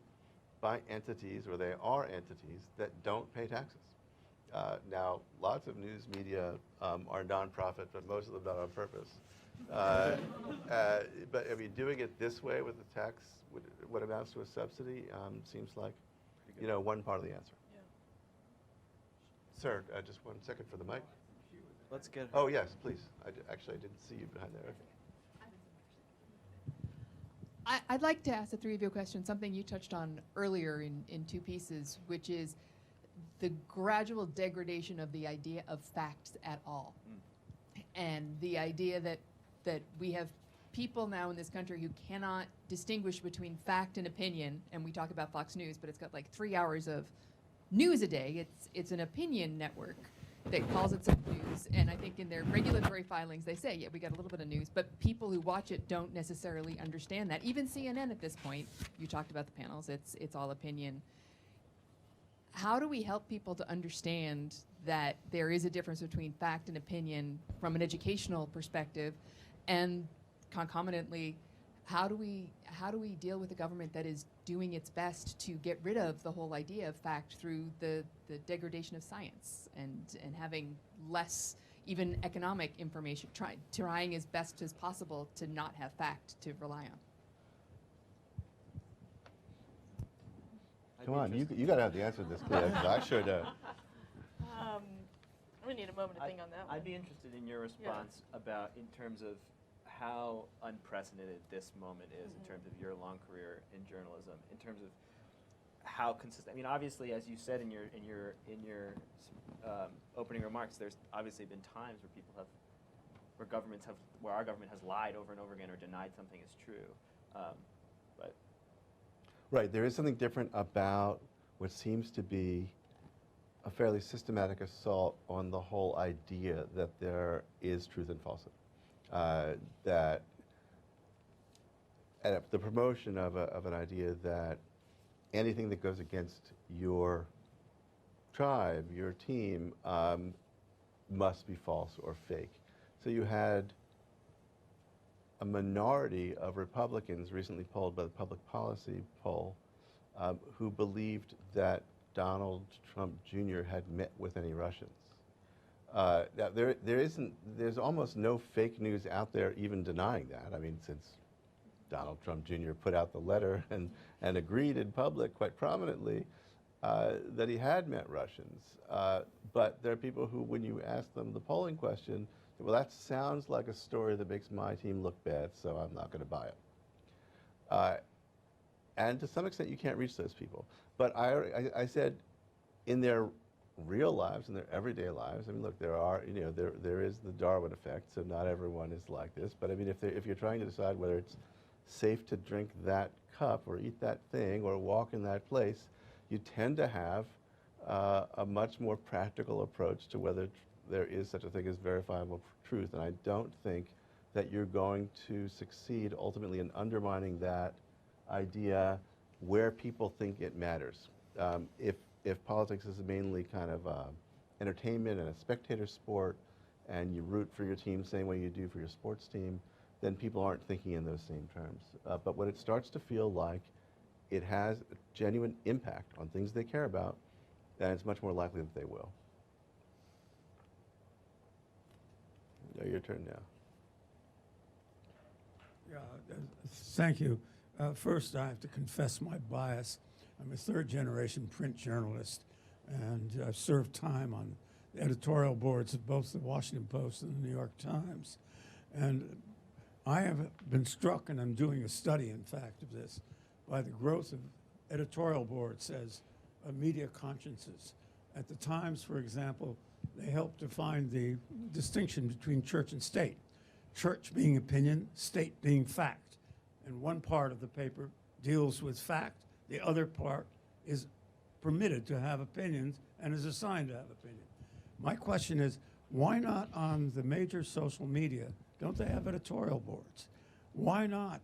by entities, or they are entities that don't pay taxes. Now, lots of news media are nonprofit, but most of them not on purpose. But I mean, doing it this way with the tax, what amounts to a subsidy, seems like, one part of the answer. Yeah. Sir, just 1 second for the mic. Let's get. Oh yes, please. Actually, I didn't see you behind there. I'd like to ask the three of you a question, something you touched on earlier in two pieces, which is the gradual degradation of the idea of facts at all. And the idea that we have people now in this country who cannot distinguish between fact and opinion, and we talk about Fox News, but it's got like 3 hours of news a day. It's an opinion network that calls itself news, and I think in their regulatory filings they say, yeah, we got a little bit of news, but people who watch it don't necessarily understand that. Even CNN at this point, you talked about the panels, it's all opinion. How do we help people to understand that there is a difference between fact and opinion from an educational perspective, and concomitantly, how do we deal with a government that is doing its best to get rid of the whole idea of fact through the degradation of science and having less even economic information, trying as best as possible to not have fact to rely on? Come on, you got to have the answer to this, Clio, 'cause I sure don't. We need a moment to think on that one. I'd be interested in your response about, in terms of how unprecedented this moment is in terms of your long career in journalism, in terms of how consistent. I mean, obviously, as you said in your opening remarks, there's obviously been times where people have, where our government has lied over and over again or denied something is true. But Right, there is something different about what seems to be a fairly systematic assault on the whole idea that there is truth and falsehood. That the promotion of an idea that anything that goes against your tribe, your team, must be false or fake. So you had a minority of Republicans recently polled by the Public Policy poll who believed that Donald Trump Jr. had met with any Russians. Now there's almost no fake news out there even denying that. I mean, since Donald Trump Jr. put out the letter and agreed in public quite prominently that he had met Russians. But there are people who, when you ask them the polling question, well, that sounds like a story that makes my team look bad, so I'm not going to buy it. And to some extent, you can't reach those people. But I said, in their real lives, in their everyday lives, I mean, look, there is the Darwin effect, so not everyone is like this. But I mean, if you're trying to decide whether it's safe to drink that cup or eat that thing or walk in that place, you tend to have a much more practical approach to whether there is such a thing as verifiable truth. And I don't think that you're going to succeed ultimately in undermining that idea where people think it matters. If politics is mainly kind of entertainment and a spectator sport, and you root for your team the same way you do for your sports team, then people aren't thinking in those same terms. But when it starts to feel like it has a genuine impact on things they care about, then it's much more likely that they will. Your turn now. Yeah, thank you. First, I have to confess my bias. I'm a third-generation print journalist, and I've served time on the editorial boards of both the Washington Post and the New York Times. And I have been struck, and I'm doing a study, in fact, of this, by the growth of editorial boards as media consciences. At the Times, for example, they helped define the distinction between church and state. Church being opinion, state being fact. And one part of the paper deals with fact, the other part is permitted to have opinions and is assigned to have opinion. My question is, why not on the major social media, don't they have editorial boards? Why not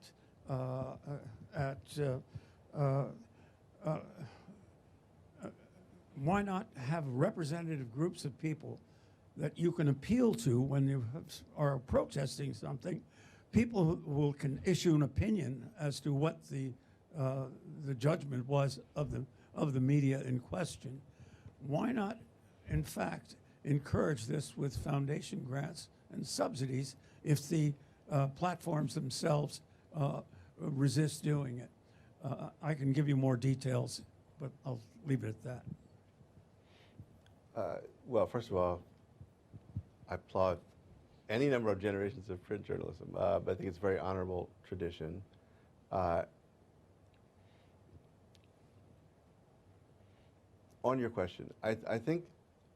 why not have representative groups of people that you can appeal to when you are protesting something, people who can issue an opinion as to what the judgment was of the media in question. Why not, in fact, encourage this with foundation grants and subsidies if the platforms themselves resist doing it? I can give you more details, but I'll leave it at that. Well, first of all, I applaud any number of generations of print journalism, but I think it's a very honorable tradition. On your question, I think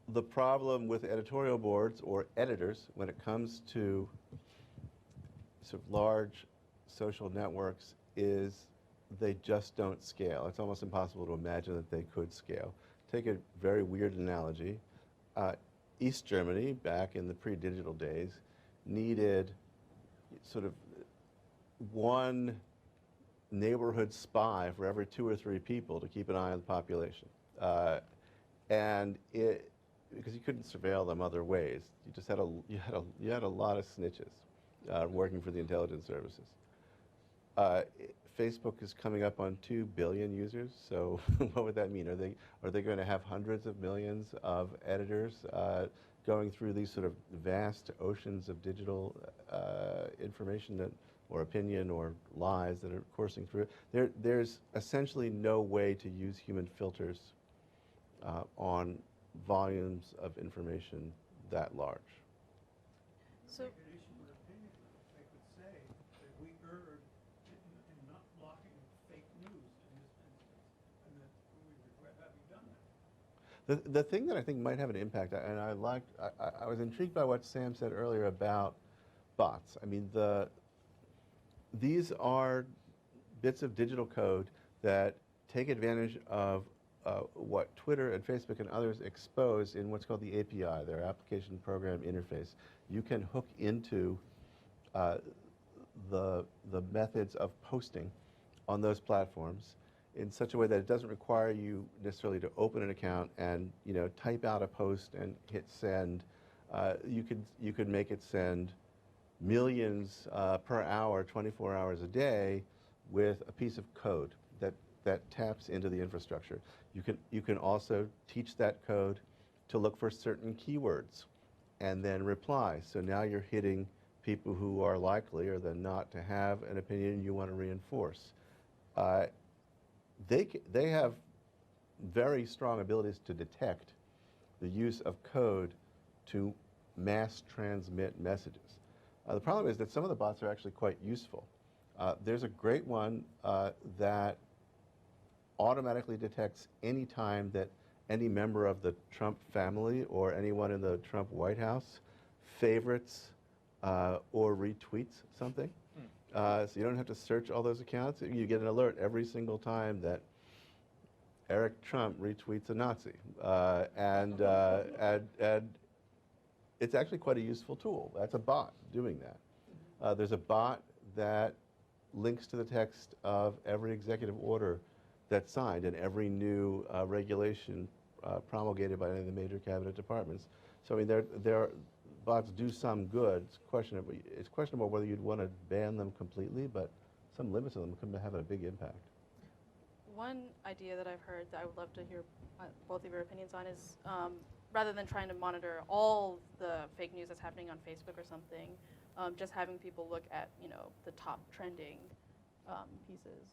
the problem with editorial boards or editors when it comes to sort of large social networks is they just don't scale. It's almost impossible to imagine that they could scale. Take a very weird analogy. East Germany, back in the pre-digital days, needed sort of one neighborhood spy for every 2 or 3 people to keep an eye on the population. And because you couldn't surveil them other ways, you just had you had a lot of snitches working for the intelligence services. Facebook is coming up on 2 billion users, so what would that mean? Are they going to have hundreds of millions of editors going through these sort of vast oceans of digital information that, or opinion or lies that are coursing through it? There's essentially no way to use human filters on volumes of information that large. So, The thing that I think might have an impact, and I was intrigued by what Sam said earlier about bots. I mean, these are bits of digital code that take advantage of what Twitter and Facebook and others expose in what's called the API, their application program interface. You can hook into the methods of posting on those platforms in such a way that it doesn't require you necessarily to open an account and type out a post and hit send. You could make it send millions per hour, 24 hours a day, with a piece of code that taps into the infrastructure. You can also teach that code to look for certain keywords and then reply. So now you're hitting people who are likely or than not to have an opinion you want to reinforce. They have very strong abilities to detect the use of code to mass transmit messages. The problem is that some of the bots are actually quite useful. There's a great one that automatically detects any time that any member of the Trump family or anyone in the Trump White House favorites or retweets something. So you don't have to search all those accounts. You get an alert every single time that Eric Trump retweets a Nazi. And it's actually quite a useful tool. That's a bot doing that. There's a bot that links to the text of every executive order that's signed and every new regulation promulgated by any of the major cabinet departments. So I mean, bots do some good. It's questionable whether you'd want to ban them completely, but some limits of them can have a big impact. one idea that I've heard that I would love to hear both of your opinions on is rather than trying to monitor all the fake news that's happening on Facebook or something, just having people look at the top trending pieces.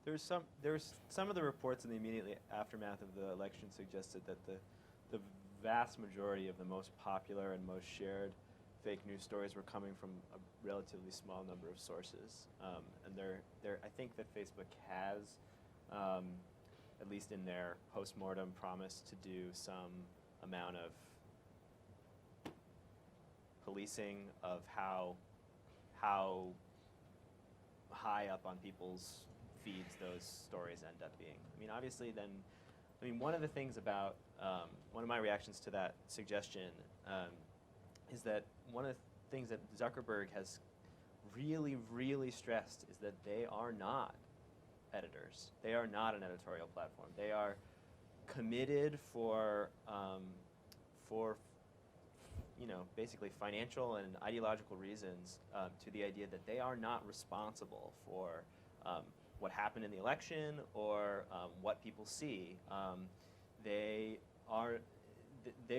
There's some of the reports in the immediately aftermath of the election suggested that the vast majority of the most popular and most shared fake news stories were coming from a relatively small number of sources. And I think that Facebook has, at least in their postmortem, promised to do some amount of policing of how high up on people's feeds those stories end up being. I mean, obviously then, one of the things about, one of my reactions to that suggestion is that one of the things that Zuckerberg has really, really stressed is that they are not editors. They are not an editorial platform. They are committed for basically financial and ideological reasons to the idea that they are not responsible for what happened in the election or what people see. They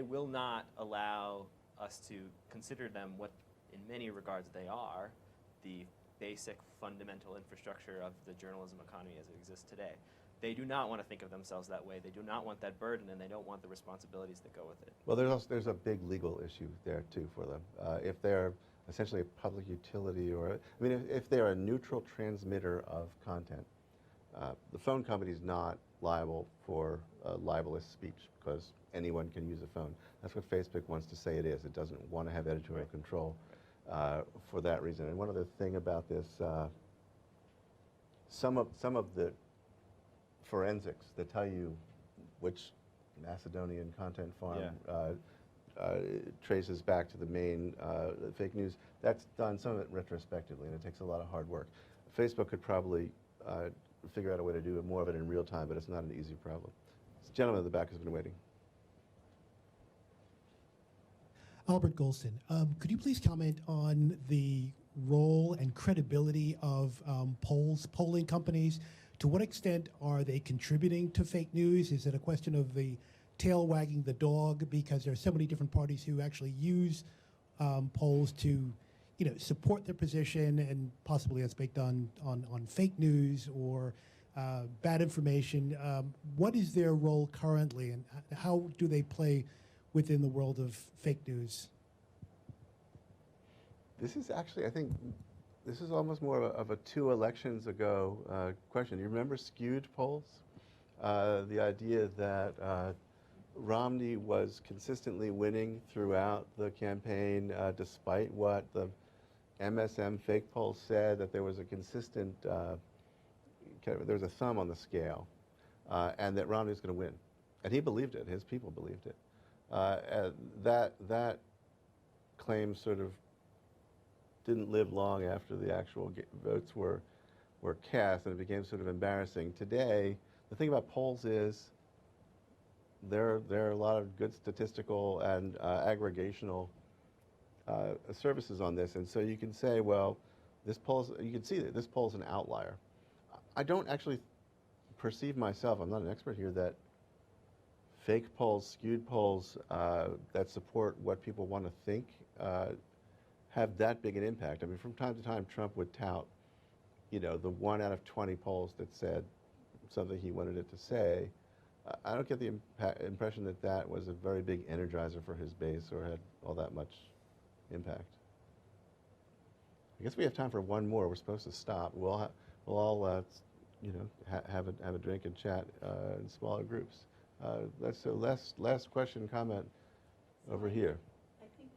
will not allow us to consider them what, in many regards, they are, the basic fundamental infrastructure of the journalism economy as it exists today. They do not want to think of themselves that way. They do not want that burden, and they don't want the responsibilities that go with it. Well, there's a big legal issue there too for them. If they're essentially a public utility, or if they're a neutral transmitter of content, the phone company is not liable for libelous speech because anyone can use a phone. That's what Facebook wants to say it is. It doesn't want to have editorial control for that reason. And one other thing about this, some of the forensics that tell you which Macedonian content farm traces back to the main fake news, that's done, some of it retrospectively, and it takes a lot of hard work. Facebook could probably figure out a way to do more of it in real time, but it's not an easy problem. This gentleman in the back has been waiting. Albert Golston, could you please comment on the role and credibility of polling companies? To what extent are they contributing to fake news? Is it a question of the tail wagging the dog because there are so many different parties who actually use polls to, support their position, and possibly that's baked on fake news or bad information? What is their role currently, and how do they play within the world of fake news? This is actually, I think, this is almost more of a 2 elections ago question. You remember skewed polls? The idea that Romney was consistently winning throughout the campaign despite what the MSM fake polls said, that there was a consistent, there was a thumb on the scale, and that Romney was going to win. And he believed it. His people believed it. That claim sort of didn't live long after the actual votes were cast, and it became sort of embarrassing. Today, the thing about polls is there are a lot of good statistical and aggregational services on this, and so you can say, well, you can see that this poll's an outlier. I don't actually perceive myself, I'm not an expert here, that fake polls, skewed polls that support what people want to think have that big an impact. I mean, from time to time, Trump would tout, the 1 out of 20 polls that said something he wanted it to say. I don't get the impression that that was a very big energizer for his base or had all that much impact. I guess we have time for one more. We're supposed to stop. We'll all have a drink and chat in smaller groups. That's the last question, comment over here. I think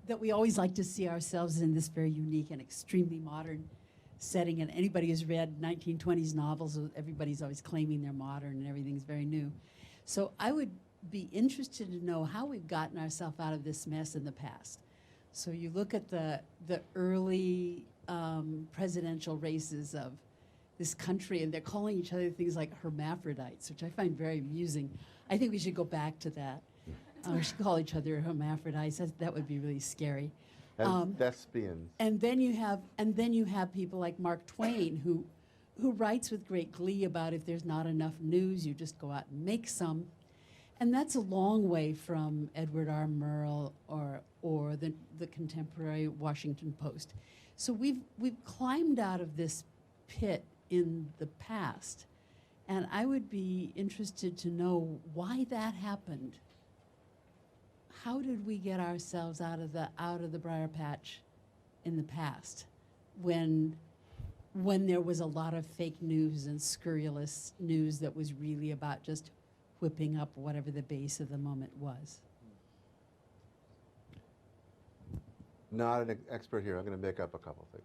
that we always like to see ourselves in this very unique and extremely modern setting. And anybody who's read 1920s novels, everybody's always claiming they're modern and everything's very new. So I would be interested to know how we've gotten ourselves out of this mess in the past. So you look at the early presidential races of this country, and they're calling each other things like hermaphrodites, which I find very amusing. I think we should go back to that. We should call each other hermaphrodites. That would be really scary. And thespians. And then you have people like Mark Twain, who writes with great glee about if there's not enough news, you just go out and make some. And that's a long way from Edward R. Murrow or the contemporary Washington Post. So we've climbed out of this pit in the past, and I would be interested to know why that happened. How did we get ourselves out of the briar patch in the past, when there was a lot of fake news and scurrilous news that was really about just whipping up whatever the base of the moment was? Not an expert here. I'm going to make up a couple things.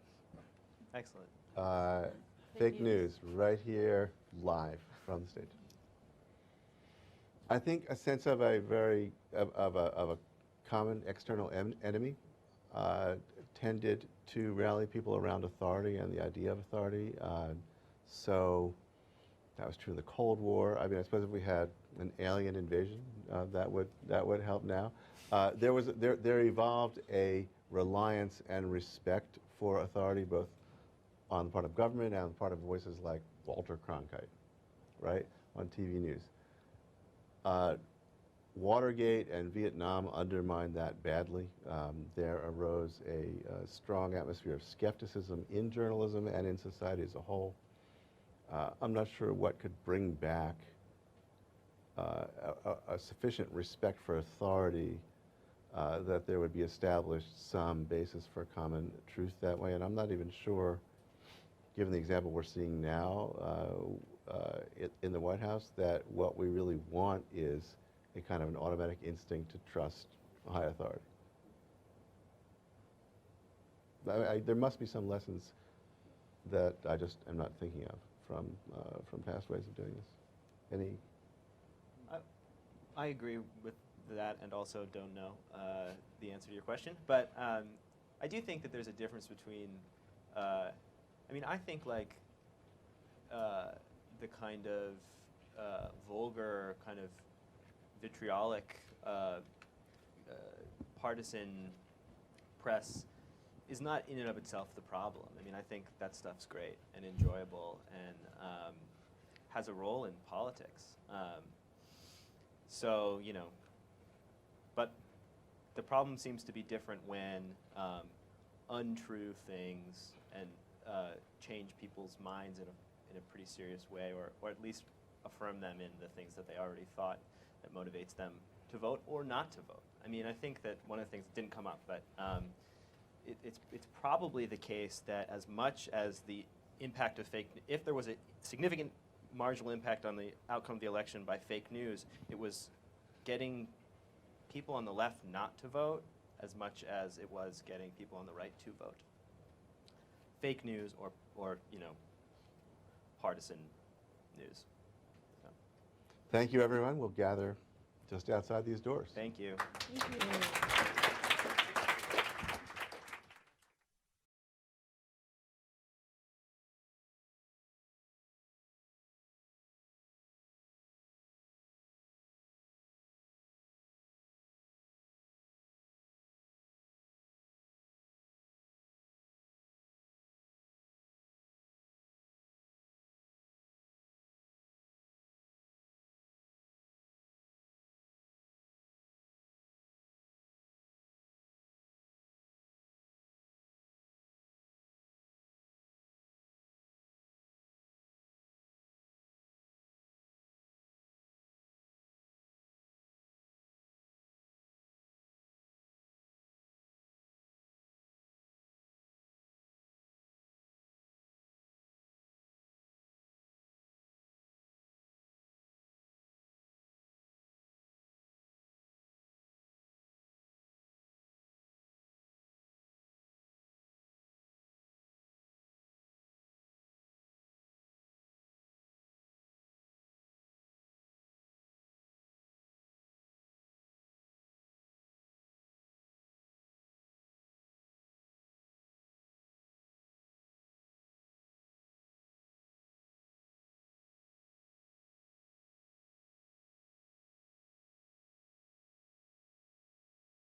Excellent. Fake news, right here, live from the stage. I think a sense of a very of a common external enemy tended to rally people around authority and the idea of authority. So that was true in the Cold War. I mean, I suppose if we had an alien invasion, that would help now. There evolved a reliance and respect for authority, both on the part of government and on the part of voices like Walter Cronkite, right, on TV news. Watergate and Vietnam undermined that badly. There arose a strong atmosphere of skepticism in journalism and in society as a whole. I'm not sure what could bring back a sufficient respect for authority that there would be established some basis for common truth that way. And I'm not even sure, given the example we're seeing now in the White House, that what we really want is a kind of an automatic instinct to trust high authority. There must be some lessons that I just am not thinking of from past ways of doing this. Any? I agree with that, and also don't know the answer to your question. But I do think that there's a difference between, I mean, I think like the kind of vulgar, kind of vitriolic, partisan press is not in and of itself the problem. I mean, I think that stuff's great and enjoyable and has a role in politics. So, you know, but the problem seems to be different when untrue things and change people's minds in a pretty serious way, or at least affirm them in the things that they already thought that motivates them to vote or not to vote. I mean, I think that one of the things that didn't come up, but it's probably the case that as much as the impact of if there was a significant marginal impact on the outcome of the election by fake news, it was getting people on the left not to vote as much as it was getting people on the right to vote. Fake news or you know, partisan news. So. Thank you, everyone. We'll gather just outside these doors. Thank you. Thank you.